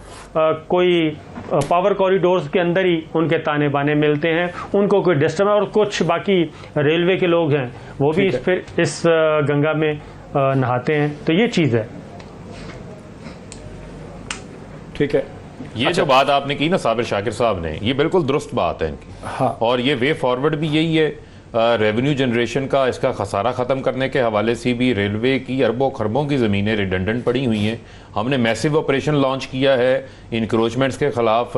कोई पावर कॉरिडोर्स के अंदर ही उनके ताने बाने मिलते हैं, उनको कोई डिस्टर्ब है। और कुछ बाकी रेलवे के लोग हैं वो भी इस गंगा में नहाते हैं। तो ये चीज़ है। ठीक है, ये जो बात आपने की ना साबिर शाकिर साहब ने, ये बिल्कुल दुरुस्त बात है इनकी। हाँ। और ये वे फॉरवर्ड भी यही है। रेवेन्यू जनरेशन का, इसका खसारा ख़त्म करने के हवाले से भी रेलवे की अरबों खरबों की ज़मीनें रिडंडेंट पड़ी हुई हैं। हमने मैसिव ऑपरेशन लॉन्च किया है इंक्रोचमेंट्स के ख़िलाफ़।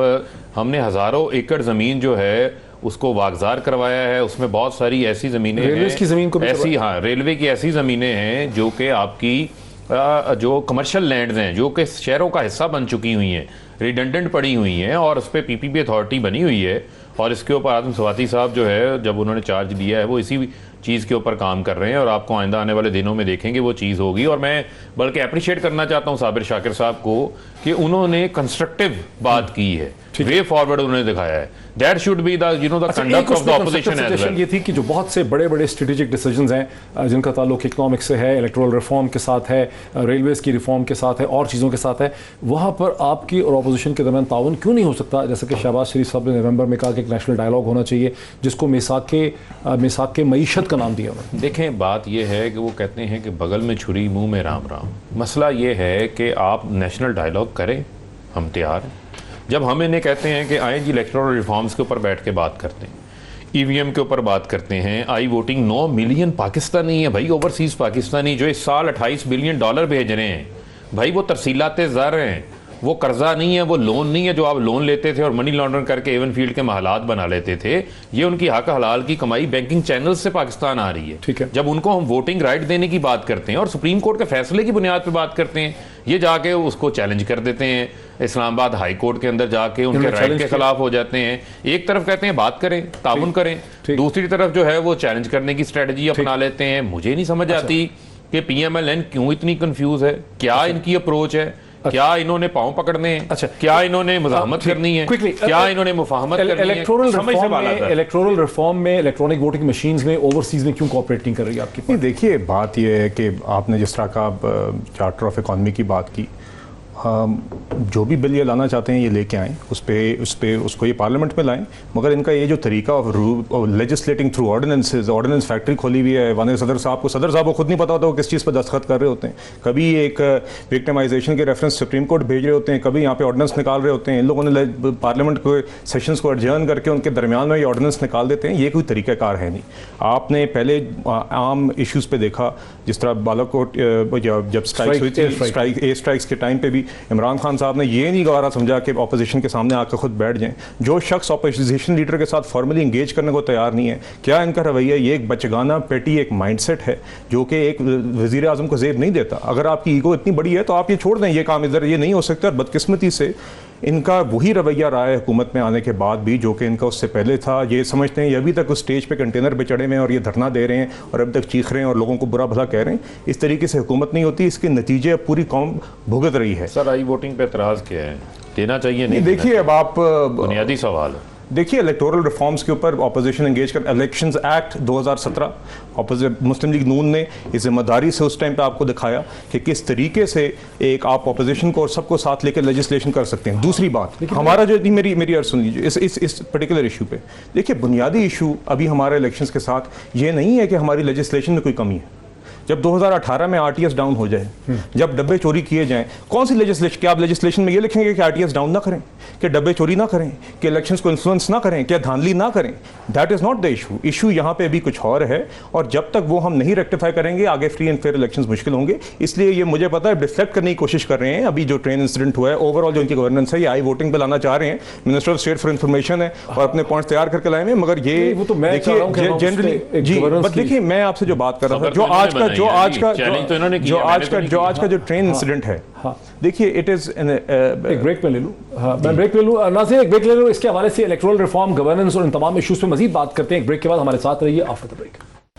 हमने हज़ारों एकड़ ज़मीन जो है उसको वागजार करवाया है। उसमें बहुत सारी ऐसी ज़मीनें हैं, रेलवे की ज़मीन को भी ऐसी, हाँ, रेलवे की ऐसी ज़मीनें हैं जो कि आपकी जो कमर्शियल लैंड्स हैं, जो कि शहरों का हिस्सा बन चुकी हुई हैं, रिडंडेंट पड़ी हुई हैं, और उस पर PPP अथॉरिटी बनी हुई है। और इसके ऊपर आदम स्वाति साहब जो है, जब उन्होंने चार्ज लिया है, वो इसी चीज़ के ऊपर काम कर रहे हैं और आपको आइंदा आने वाले दिनों में देखेंगे वो चीज़ होगी। और मैं बल्कि अप्रिशिएट करना चाहता हूँ साबिर शाकिर साहब को कि उन्होंने कंस्ट्रक्टिव बात की है, वे फॉरवर्ड उन्होंने दिखाया है। That should be the conduct of the opposition as well. ये थी कि जो बहुत से बड़े बड़े स्ट्रेटेजिक डिसीजंस हैं जिनका ताल्लुक इकोनॉमिक्स से है, इलेक्टोरल रिफॉर्म के साथ है, रेलवेज की रिफॉर्म के साथ है, और चीज़ों के साथ है, वहाँ पर आपकी और अपोजिशन के दरमियान ताउन क्यों नहीं हो सकता? जैसे कि शहबाज शरीफ साहब ने नवंबर में कहा कि एक नेशनल डायलॉग होना चाहिए, जिसको मिसाक के मईशत का नाम दिया उन्होंने। देखें, बात यह है कि वो कहते हैं कि बगल में छुरी मुंह में राम राम। मसला ये है कि आप नेशनल डायलॉग करें, हम तैयार हैं। जब हम इन्हें कहते हैं कि आए जी इलेक्टोरल रिफॉर्म्स के ऊपर बैठ के बात करते हैं, EVM के ऊपर बात करते हैं, आई वोटिंग, 9 मिलियन पाकिस्तानी है भाई, ओवरसीज़ पाकिस्तानी, जो इस साल $28 बिलियन भेज रहे हैं भाई। वो तरसीलात ज़र हैं, वो कर्जा नहीं है, वो लोन नहीं है जो आप लोन लेते थे और मनी लॉन्ड्रिंग करके एवन फील्ड के महलात बना लेते थे। ये उनकी हक हलाल की कमाई बैंकिंग चैनल से पाकिस्तान आ रही है। ठीक है। जब उनको हम वोटिंग राइट देने की बात करते हैं और सुप्रीम कोर्ट के फैसले की बुनियाद पर बात करते हैं, ये जाके उसको चैलेंज कर देते हैं, इस्लामाबाद हाई कोर्ट के अंदर जाके उनके राइट के खिलाफ हो जाते हैं। एक तरफ कहते हैं बात करें, ताउन करें, दूसरी तरफ जो है वो चैलेंज करने की स्ट्रेटजी अपना लेते हैं। मुझे नहीं समझ आती कि PMLN क्यों इतनी कंफ्यूज है, क्या इनकी अप्रोच है, क्या इन्होंने पांव पकड़ने हैं, क्या इन्होंने मज़ाहमत करनी है, क्या इन्होंने मुफाहमत करनी है? इलेक्टोरल रिफॉर्म में इलेक्ट्रॉनिक वोटिंग मशीन्स में ओवरसीज में क्यों कोऑपरेट नहीं कर रही है आपकी? नहीं, देखिए बात यह है कि आपने जिस तरह का चार्टर ऑफ इकॉनमी की बात की, जो भी बिल ये लाना चाहते हैं ये लेके आएँ, उसको ये पार्लियामेंट में लाएं, मगर इनका ये जो तरीका ऑफ लेजिस्लेटिंग थ्रू ऑर्डिनेंस फैक्ट्री खोली हुई है। वाने सदर साहब को खुद नहीं पता होता वो किस चीज़ पर दस्तखत कर रहे होते हैं। कभी एक विक्टिमाइजेशन के रेफरेंस सुप्रीम कोर्ट भेज रहे होते हैं, कभी यहाँ पे ऑर्डिनेंस निकाल रहे होते हैं। इन लोगों ने पार्लियामेंट के सेशंस को एडजर्न करके उनके दरमियान में ये ऑर्डिनेंस निकाल देते हैं। ये कोई तरीक़ाकार है नहीं। आपने पहले आम इशूज़ पे देखा, जिस तरह बालाकोट जब स्ट्राइक्स हुई थी, एयर स्ट्राइक्स के टाइम पे भी इमरान खान साहब ने ये नहीं गवारा समझा कि अपोजिशन के सामने आकर खुद बैठ जाएं। जो शख्स अपोजिशन लीडर के साथ फॉर्मली इंगेज करने को तैयार नहीं है, क्या इनका रवैया ये एक बचगाना पेटी एक माइंडसेट है जो कि एक वज़ीर आज़म को ज़ेब नहीं देता। अगर आपकी ईगो इतनी बड़ी है तो आप ये छोड़ दें, ये काम इधर ये नहीं हो सकता। और बदकिस्मती से इनका वही रवैया रहा है हुकूमत में आने के बाद भी जो कि इनका उससे पहले था। ये समझते हैं ये अभी तक उस स्टेज पे कंटेनर पे चढ़े हुए हैं और ये धरना दे रहे हैं और अभी तक चीख रहे हैं और लोगों को बुरा भला कह रहे हैं। इस तरीके से हुकूमत नहीं होती, इसके नतीजे अब पूरी कौम भुगत रही है। सर, आई वोटिंग पे एतराज़ क्या है? देना चाहिए नहीं? देखिए, अब आप बुनियादी सवाल है। देखिए, इलेक्टोरल रिफॉर्म्स के ऊपर अपोजिशन एंगेज कर, इलेक्शंस एक्ट 2017 मुस्लिम लीग नून ने इस जिम्मेदारी से उस टाइम पे आपको दिखाया कि किस तरीके से एक आप अपोजिशन को और सबको साथ लेकर लेजिस्लेशन कर सकते हैं। दूसरी बात, हमारा जो मेरी अर्ज सुन लीजिए इस पर्टिकुलर इशू पे। देखिए, बुनियादी इशू अभी हमारे इलेक्शंस के साथ ये नहीं है कि हमारी लेजिस्लेशन में कोई कमी है। जब 2018 में आरटीएस डाउन हो जाए, जब डब्बे चोरी किए जाएं, कौन सी लेजिस्लेशन, क्या आप लेजिस्लेशन में ये लिखेंगे कि आरटीएस डाउन ना करें, कि डब्बे चोरी ना करें, कि इलेक्शंस को इन्फ्लुएंस ना करें, क्या धांधली ना करें? That is not the issue. Issue यहाँ पे अभी कुछ और है, और जब तक वो हम नहीं रेक्टिफाई करेंगे आगे फ्री एंड फेयर इलेक्शंस मुश्किल होंगे। इसलिए ये मुझे पता है डिफ्लेक्ट करने की कोशिश कर रहे हैं। अभी जो ट्रेन इंसिडेंट हुआ है, ओवरऑल जो इनकी गवर्नेंस है, ये आई वोटिंग पे लाना चाह रहे हैं। Minister of state for information है और अपने पॉइंट्स तैयार करके लाए हैं, मगर ये देखिए जनरली जी, बट देखिए मैं आपसे जो बात कर रहा था, जो आज का जो ट्रेन इंसिडेंट है, देखिए इट इज एक ब्रेक पे ले लूं। मैं ब्रेक ले लूं, नाज़रीन एक ब्रेक ले लूं। इसके हवाले से इलेक्टोरल रिफॉर्म, गवर्नेंस और इन तमाम इशूज़ पे मजीद बात करते हैं एक ब्रेक के बाद। हमारे साथ रहिए आफ्टर द ब्रेक।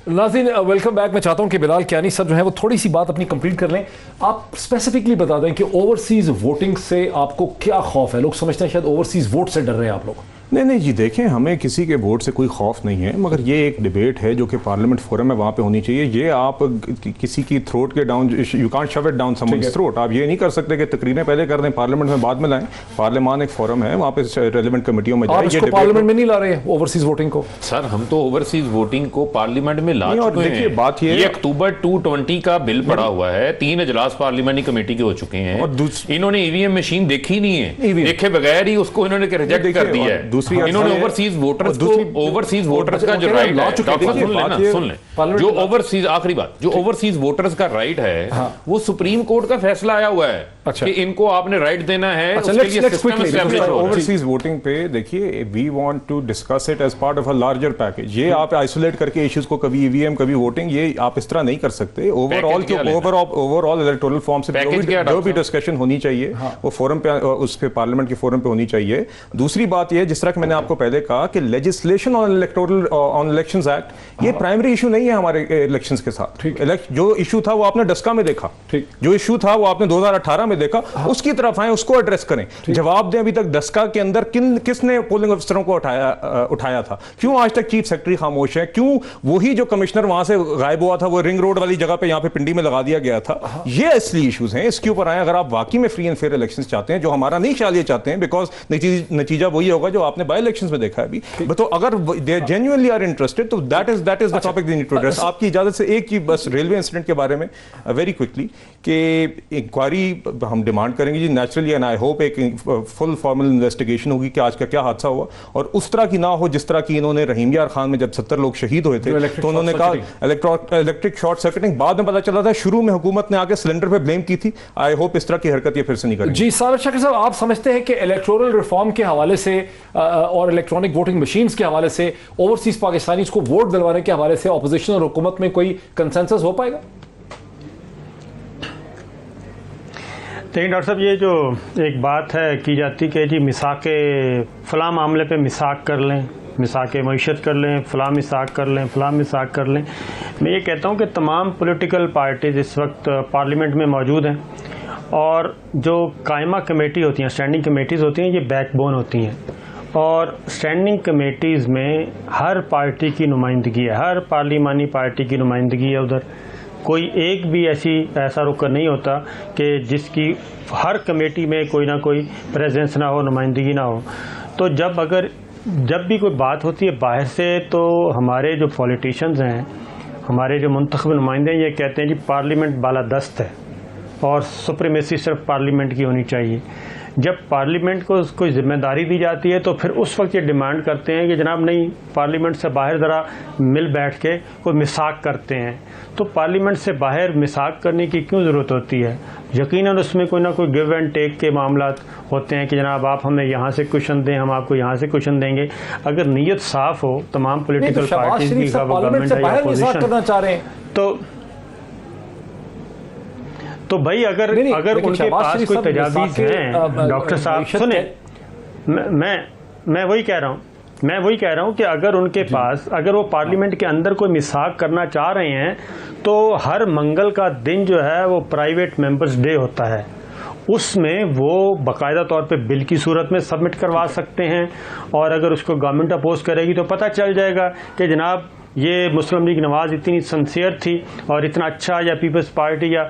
नाज़रीन वेलकम बैक। मैं चाहता हूं कि बिलाल कियानी साहब जो है वो थोड़ी सी बात अपनी कंप्लीट कर लें। आप स्पेसिफिकली बता दें कि ओवरसीज वोटिंग से आपको क्या खौफ है? लोग समझते हैं शायद ओवरसीज वोट से डर रहे हैं आप लोग। नहीं जी, देखें हमें किसी के वोट से कोई खौफ नहीं है, मगर ये एक डिबेट है जो कि पार्लियामेंट फोरम में वहाँ पे होनी चाहिए। ये आप किसी की थ्रोट के डाउन, यू कांट शव इट डाउन समवन्स थ्रोट। आप ये नहीं कर सकते कि तकरीरें पहले कर दें, पार्लियामेंट में बाद में लाएं। पार्लियामान एक फोरम है, वहाँ पे रेलेवेंट कमेटियों में जाए। इसको पार्लियामेंट में नहीं ला रहे हैं ओवरसीज वोटिंग को? सर हम तो ओवरसीज वोटिंग को पार्लियामेंट में ला चुके हैं। बात ये अक्टूबर 2020 का बिल पड़ा हुआ है, 3 इजलास पार्लियामेंट्री कमेटी के हो चुके हैं। और इन्होंने ईवीएम मशीन देखी नहीं है, देखे बगैर ही उसको इन्होंने रिजेक्ट कर दिया है। दूसरी इन्होंने ओवरसीज वोटर्स का जो राइट है, सुन लें, जो ओवरसीज, आखिरी बात, जो ओवरसीज वोटर्स का राइट है वो सुप्रीम कोर्ट का फैसला आया हुआ है कि इनको आपने राइट देना है। ओवरसीज वोटिंग पे देखिए, we want to discuss it as part of a larger package. ये आप आइसोलेट करके इश्यूज को, कभी ईवीएम कभी वोटिंग, ये आप इस तरह नहीं कर सकते। ओवरऑल इलेक्टोरल फॉर्म से जो भी डिस्कशन होनी चाहिए वो फोरम पे, उस पे पार्लियामेंट के फोरम पे होनी चाहिए। दूसरी बात ये, जिस तरह कि मैंने आपको पहले कहा कि legislation on electoral on elections act, ये प्राइमरी इशू नहीं है हमारे इलेक्शंस के साथ। जो इशू था वो आपने डस्का में देखा, जो इशू था वो आपने 2018 में देखा, उसकी तरफ आए, उसको एड्रेस करें, जवाब दें। अभी तक डस्का के अंदर किसने पोलिंग अफसरों को उठाया था? क्यों आज तक चीफ सेक्रेटरी खामोश है? क्यों वही जो कमिश्नर वहां से गायब हुआ था, वो रिंग रोड वाली जगह पे यहाँ पे पिंडी में लगा दिया गया था? ये असली इश्यूज हैं, इसके ऊपर आए। अगर आप वाकई में फ्री एंड फेयर इलेक्शंस चाहते हैं, जो हमारा नहीं ख्याल ये चाहते हैं, बिकॉज नतीजा वही होगा जो आपने बाय इलेक्शंस में देखा है अभी। तो अगर दे जेन्युइनली आर इंटरेस्टेड, तो that is the topic they need to address. आपकी इजाजत से एक चीज बस, रेलवे इंसिडेंट के बारे में वेरी क्विकली, कि इंक्वायरी हम डिमांड करेंगे जी नेचुरली, एंड आई होप एक फुल फॉर्मल इन्वेस्टिगेशन होगी कि आज का क्या हादसा हुआ, और उस तरह की ना हो जिस तरह की इन्होंने रहीम यार खान में जब 70 लोग शहीद हुए थे तो उन्होंने कहा इलेक्ट्रिक शॉर्ट सर्किटिंग। बाद में पता चला था शुरू में हुकूमत ने आके सिलेंडर पे ब्लेम की थी। आई होप इस तरह की हरकत ये फिर से नहीं करेंगे। जी साबिर शाकिर साहब, आप समझते हैं कि इलेक्टोरल रिफॉर्म के हवाले से और इलेक्ट्रॉनिक वोटिंग मशीन्स के हवाले से, ओवरसीज पाकिस्तानीज को वोट दिलवाने के हवाले से ऑपोजिशन और हुकूमत में कोई कंसेंसस हो पाएगा? लेकिन डॉक्टर साहब, ये जो एक बात है की जाती कि जी मिसाक फ़लाँ मामले पे मिसाक कर लें, मिसाक मईशत कर लें, फ़लाँ मिसाक कर लें, फ़लाँ मिसाक कर लें। मैं ये कहता हूँ कि तमाम पॉलिटिकल पार्टीज इस वक्त पार्लियामेंट में मौजूद हैं, और जो कायमा कमेटी होती हैं, स्टैंडिंग कमेटीज़ होती हैं, ये बैकबोन होती हैं। और स्टैंडिंग कमेटीज़ में हर पार्टी की नुमाइंदगी है, हर पार्लिमानी पार्टी की नुमाइंदगी है उधर। कोई एक भी ऐसा रुकन नहीं होता कि जिसकी हर कमेटी में कोई ना कोई प्रेजेंस ना हो, नुमाइंदगी ना हो। तो जब भी कोई बात होती है बाहर से, तो हमारे जो पॉलिटिशियंस हैं, हमारे जो मुंतखब नुमाइंदे हैं, ये कहते हैं जी पार्लियामेंट बालादस्त है और सुप्रीमेसी सिर्फ पार्लियामेंट की होनी चाहिए। जब पार्लियामेंट को कोई जिम्मेदारी दी जाती है तो फिर उस वक्त ये डिमांड करते हैं कि जनाब नहीं, पार्लियामेंट से बाहर ज़रा मिल बैठ के कोई मिसाक करते हैं। तो पार्लियामेंट से बाहर मिसाक करने की क्यों ज़रूरत होती है? यकीनन उसमें कोई ना कोई गिव एंड टेक के मामला होते हैं कि जनाब आप हमें यहाँ से क्वेश्चन दें, हम आपको यहाँ से क्वेश्चन देंगे। अगर नीयत साफ़ हो तमाम पोलिटिकल पार्टीज की, गवर्नमेंट है या अपोजिशन, तो भाई अगर उनके पास कोई तजावीज़ हैं, डॉक्टर साहब सुने, मैं वही कह रहा हूँ कि अगर उनके पास, अगर वो पार्लियामेंट के अंदर कोई मिसाक करना चाह रहे हैं, तो हर मंगल का दिन जो है वो प्राइवेट मेंबर्स डे होता है, उसमें वो बाकायदा तौर पे बिल की सूरत में सबमिट करवा सकते हैं। और अगर उसको गवर्नमेंट अपोज करेगी तो पता चल जाएगा कि जनाब ये मुस्लिम लीग नवाज़ इतनी सिंसियर थी और इतना अच्छा, या पीपल्स पार्टी या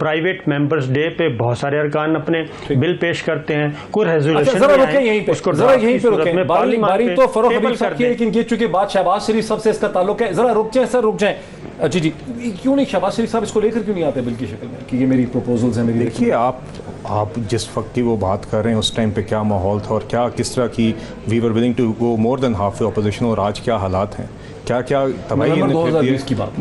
प्राइवेट मेंबर्स डे पे बहुत सारे अरकान अपने बिल पेश करते हैं, कोई रेजोल्यूशन जरा रुकें यहीं पे, उसको जरा यहीं पे रुकें। बारी तो फरोख टेबल हबीब साहब की है, लेकिन ये चूंकि बात शहबाज शरीफ साहब से इसका ताल्लुक है, जरा रुक जाएं सर, रुक जाएं। जी जी, क्यों नहीं शहबाज शरीफ साहब इसको लेकर क्यों नहीं आते बिल की शक्ल में कि ये मेरी प्रपोजल्स हैं, मेरी? देखिए, आप जिस वक्त की वो बात कर रहे हैं उस टाइम पे क्या माहौल था और क्या किस तरह की we were willing to go more than half way opposition, और आज क्या हालात हैं, क्या क्या तबाही 2020 की बात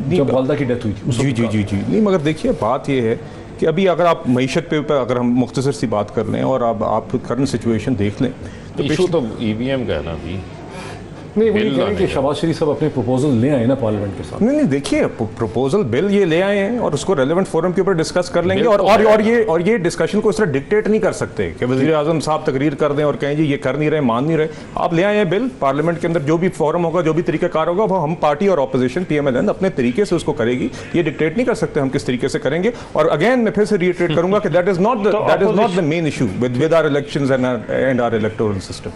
जब वालदा की डेथ हुई थी। जी जी जी जी नहीं, मगर देखिए बात ये है कि अभी अगर आप मईशत पे अगर हम मुख्तसर सी बात कर लें और आप करंट सिचुएशन देख लें तो इशू तो ईवीएम का है ना अभी। नहीं, वो ये कह रहे हैं कि शहबाज शरीफ साहब अपने प्रपोजल ले आए ना पार्लियामेंट के साथ। नहीं, देखिए प्रपोजल बिल ये ले आए हैं और उसको रेलेवेंट फोरम के ऊपर डिस्कस कर लेंगे, और ये डिस्कशन को इस तरह डिक्टेट नहीं कर सकते कि वज़ीर आज़म साहब तकरीर कर दें और कहें जी ये कर नहीं रहे, मान नहीं रहे। आप ले आए हैं बिल, पार्लियामेंट के अंदर जो भी फोरम होगा, जो भी तरीकाकार होगा, वो हम पार्टी और ऑपोजिशन PMLN अपने तरीके से उसको करेगी। ये डिक्टेट नहीं कर सकते हम किस तरीके से करेंगे। और अगेन मैं फिर से रिइटरेट करूंगा कि that is not the main issue with our elections and our electoral system.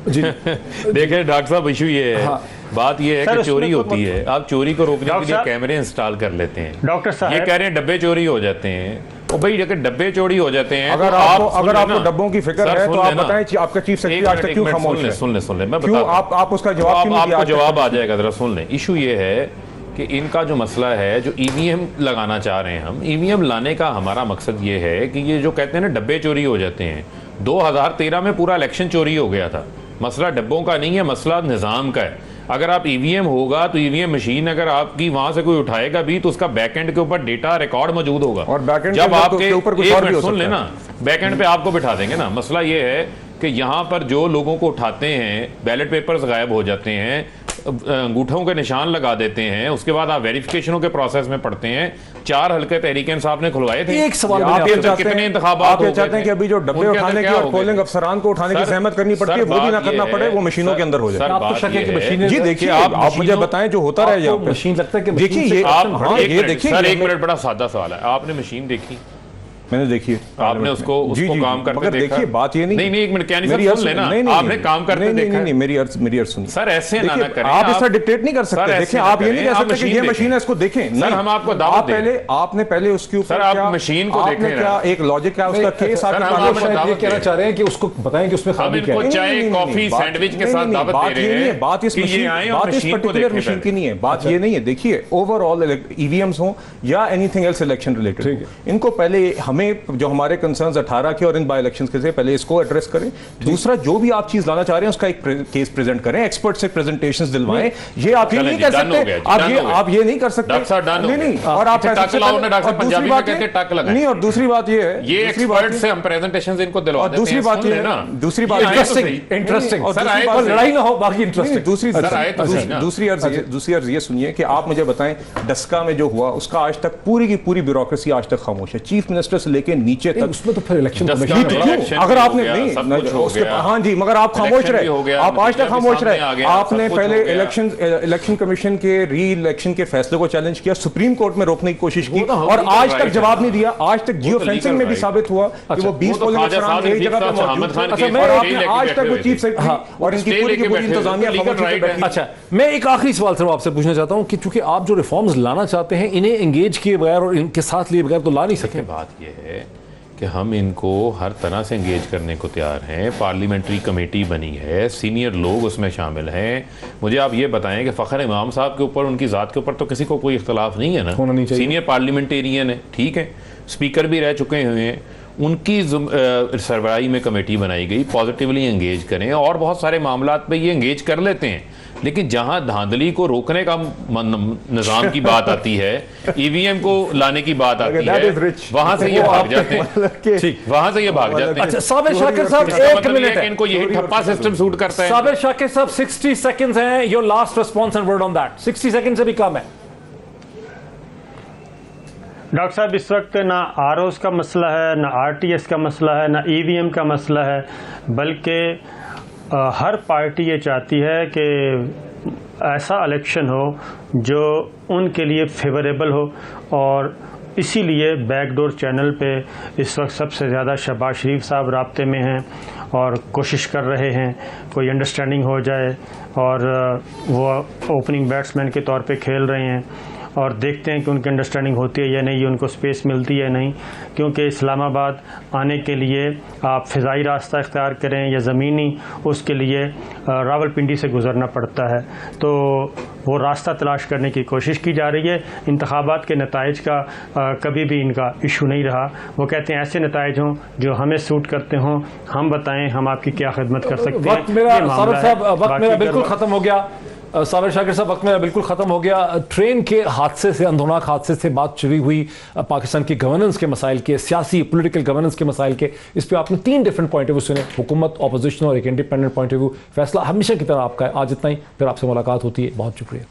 जी देखें डॉक्टर साहब, इशू ये है, बात ये है कि चोरी होती है, आप चोरी को रोकने के लिए कैमरे इंस्टॉल कर लेते हैं। डॉक्टर साहब ये कह रहे हैं डब्बे चोरी हो जाते हैं, और भाई अगर डब्बे चोरी हो जाते हैं, अगर आपको डब्बों की फिक्र है तो आप बताएं आपका चीफ सेक्रेटरी आज तक क्यों खामोश है? सुन ले मैं क्यों आप उसका जवाब क्यों नहीं दिया? आपको जवाब आ जाएगा, जरा सुन लें। इशू ये है कि इनका जो मसला है, जो ईवीएम लगाना चाह रहे हैं हम, ईवीएम लाने का हमारा मकसद ये है कि ये जो कहते हैं ना डब्बे चोरी हो जाते हैं, 2013 में पूरा इलेक्शन चोरी हो गया था। मसला डब्बों का नहीं है, मसला निज़ाम का है। अगर आप ईवीएम होगा तो ईवीएम मशीन अगर आपकी वहां से कोई उठाएगा भी तो उसका बैकएंड के ऊपर डेटा रिकॉर्ड मौजूद होगा, और बैकएंड जब आपके ऊपर कुछ और भी हो सकता है। सुन लेना, बैकएंड पे आपको बिठा देंगे ना। मसला ये है कि यहाँ पर जो लोगों को उठाते हैं, बैलेट पेपर्स गायब हो जाते हैं, अंगूठों के निशान लगा देते हैं, उसके बाद आप वेरिफिकेशनों के प्रोसेस में पढ़ते हैं। 4 हल्के तहरीक इंसाफ ने खुलवाए थे। एक सवाल आप ये कितने इंतखाबात आप ये चाहते हैं कि अभी जो डब्बे उठाने की और पोलिंग अफसरान को उठाने की जहमत करनी पड़ती है वो भी ना करना पड़े, वो मशीनों के अंदर हो जाए। आपको शक है कि मशीनें? जी देखिए, आप मुझे बताएं जो होता रहे यहाँ पे। मशीन लगता है कि देखिए ये ये देखिए सर, एक मिनट, बड़ा सादा सवाल है, आपने मशीन देखी? मैंने देखी है, आपने उसको काम करते देखा? देखिए बात ये नहीं, एक मिनट, क्या नहीं सुन लेना, आपने काम करते देखा? नहीं, मेरी अर्ज सुनिए सर, ऐसे ना करें, आप इसका डिक्टेट नहीं कर सकते। देखिए, आप ये नहीं कह सकते कि ये मशीन है, इसको देखें। सर, हम आपको दावत दें। आपने पहले उसके ऊपर आप मशीन को देखें, क्या एक लॉजिक क्या उसका केस आप ये कहना चाह रहे हैं कि उसको बताएं कि उसमें खामी क्या है। चाय कॉफी सैंडविच के साथ दावत दे रहे हैं। बात इस पर्टिकुलर मशीन की नहीं है, बात ये नहीं है। देखिए, ओवरऑल ईवीएम्स हो या एनीथिंग एल्स इलेक्शन रिलेटेड, इनको पहले हमें जो हमारे कंसर्न्स 18 के और इन बाय इलेक्शंस के से पहले इसको एड्रेस करें। दूसरा, जो भी आप चीज लाना चाह रहे हैं उसका एक केस प्रेजेंट करें, एक्सपर्ट से प्रेजेंटेशंस दिलवाएं। ये आप ये नहीं कर सकते, आप ये नहीं कर सकते। नहीं, और आप पंजाबी में कहते टक लगाएं। नहीं, और दूसरी बात ये है, ये एक्सपर्ट से हम प्रेजेंटेशंस इनको दिलवा देते हैं। दूसरी बात ये है, दूसरी बात इंटरेस्टिंग, लड़ाई ना हो, बाकी इंटरेस्टिंग। दूसरी अर्ज ये सुनिए कि आप मुझे बताएं डस्का में जो हुआ उसका आज तक पूरी की पूरी ब्यूरोक्रेसी आज तक खामोश है, चीफ मिनिस्टर से लेकर नीचे तक। उसमें तो फिर इलेक्शन अगर आपने नहीं, हाँ जी, मगर आप खामोश रहे, आप आज तक खामोश रहे। आपने पहले इलेक्शन कमीशन के री इलेक्शन के फैसले को चैलेंज किया, सुप्रीम कोर्ट में रोकने की कोशिश की और आज तक जवाब नहीं दिया। आज तक जियो फेंसिंग में भी साबित हुआ कि वो 20 पोलिंग अफसरान एक जगह पे मौजूद थे और आपने आज तक वो चीफ सेक्रेटरी और इनकी पूरी की पूरी इंतजामिया खामोशी पे बैठी। अच्छा, मैं एक आखिरी सवाल सिर्फ आपसे पूछना चाहता हूं कि चूंकि आप जो रिफॉर्म्स लाना चाहते हैं, इन्हें एंगेज किए बगैर और इनके साथ लिए बगैर तो ला नहीं सकते। बात यह है कि हम इनको हर तरह से एंगेज करने को तैयार हैं। पार्लियामेंट्री कमेटी बनी है, सीनियर लोग उसमें शामिल हैं। मुझे आप ये बताएं कि फ़खर इमाम साहब के ऊपर, उनकी ज़ात के ऊपर तो किसी को कोई इख्तलाफ नहीं है ना, होना नहीं चाहिए। सीनियर पार्लियामेंटेरियन है, ठीक है, स्पीकर भी रह चुके हुए हैं, उनकी सरबराही में कमेटी बनाई गई। पॉजिटिवली एंगेज करें और बहुत सारे मामलात पे ये एंगेज कर लेते हैं, लेकिन जहां धांधली को रोकने का निजाम की बात आती है, ईवीएम को लाने की बात आती है, वहां से ये भाग जाते हैं। ठीक, वहां से ये भाग जाते हैं। अच्छा, साबिर शाकिर साहब, एक मिनट है, इनको यही ठप्पा सिस्टम सूट करता है। साबिर शाकिर साहब, 60 सेकंड्स हैं, your last response and word on that. 60 second से भी कम है। डॉक्टर साहब, इस वक्त ना आरओज़ का मसला है, ना आरटीएस का मसला है, ना ईवीएम का मसला है, बल्कि हर पार्टी ये चाहती है कि ऐसा इलेक्शन हो जो उनके लिए फेवरेबल हो, और इसीलिए बैकडोर चैनल पे इस वक्त सबसे ज़्यादा शहबाज शरीफ साहब राब्ते में हैं और कोशिश कर रहे हैं कोई अंडरस्टैंडिंग हो जाए, और वो ओपनिंग बैट्समैन के तौर पे खेल रहे हैं। और देखते हैं कि उनकी अंडरस्टैंडिंग होती है या नहीं, उनको स्पेस मिलती है या नहीं, क्योंकि इस्लामाबाद आने के लिए आप फ़िज़ाई रास्ता इख्तियार करें या ज़मीनी, उसके लिए रावलपिंडी से गुज़रना पड़ता है। तो वो रास्ता तलाश करने की कोशिश की जा रही है। इंतखाबात के नताइज का कभी भी इनका इशू नहीं रहा। वो कहते हैं ऐसे नताइज हों जो हमें सूट करते हों, हम बताएं हम आपकी क्या खिदमत कर सकते हैं। वक्त मेरा बिल्कुल ख़त्म हो गया। साबिर शाकिर साहब, वक्त मेरा बिल्कुल ख़त्म हो गया। ट्रेन के हादसे से, अंधोनाक हादसे से बात शुरू हुई पाकिस्तान की गवर्नेंस के मसाइल के, सियासी पॉलिटिकल गवर्नेंस के मसाइल के। इस पर आपने 3 डिफरेंट पॉइंट ऑफ व्यू सुने, हुकूमत, ऑपोजिशन और एक इंडिपेंडेंट पॉइंट ऑफ व्यू। फैसला हमेशा की तरह आपका है। आज इतना ही, फिर आपसे मुलाकात होती है। बहुत शुक्रिया।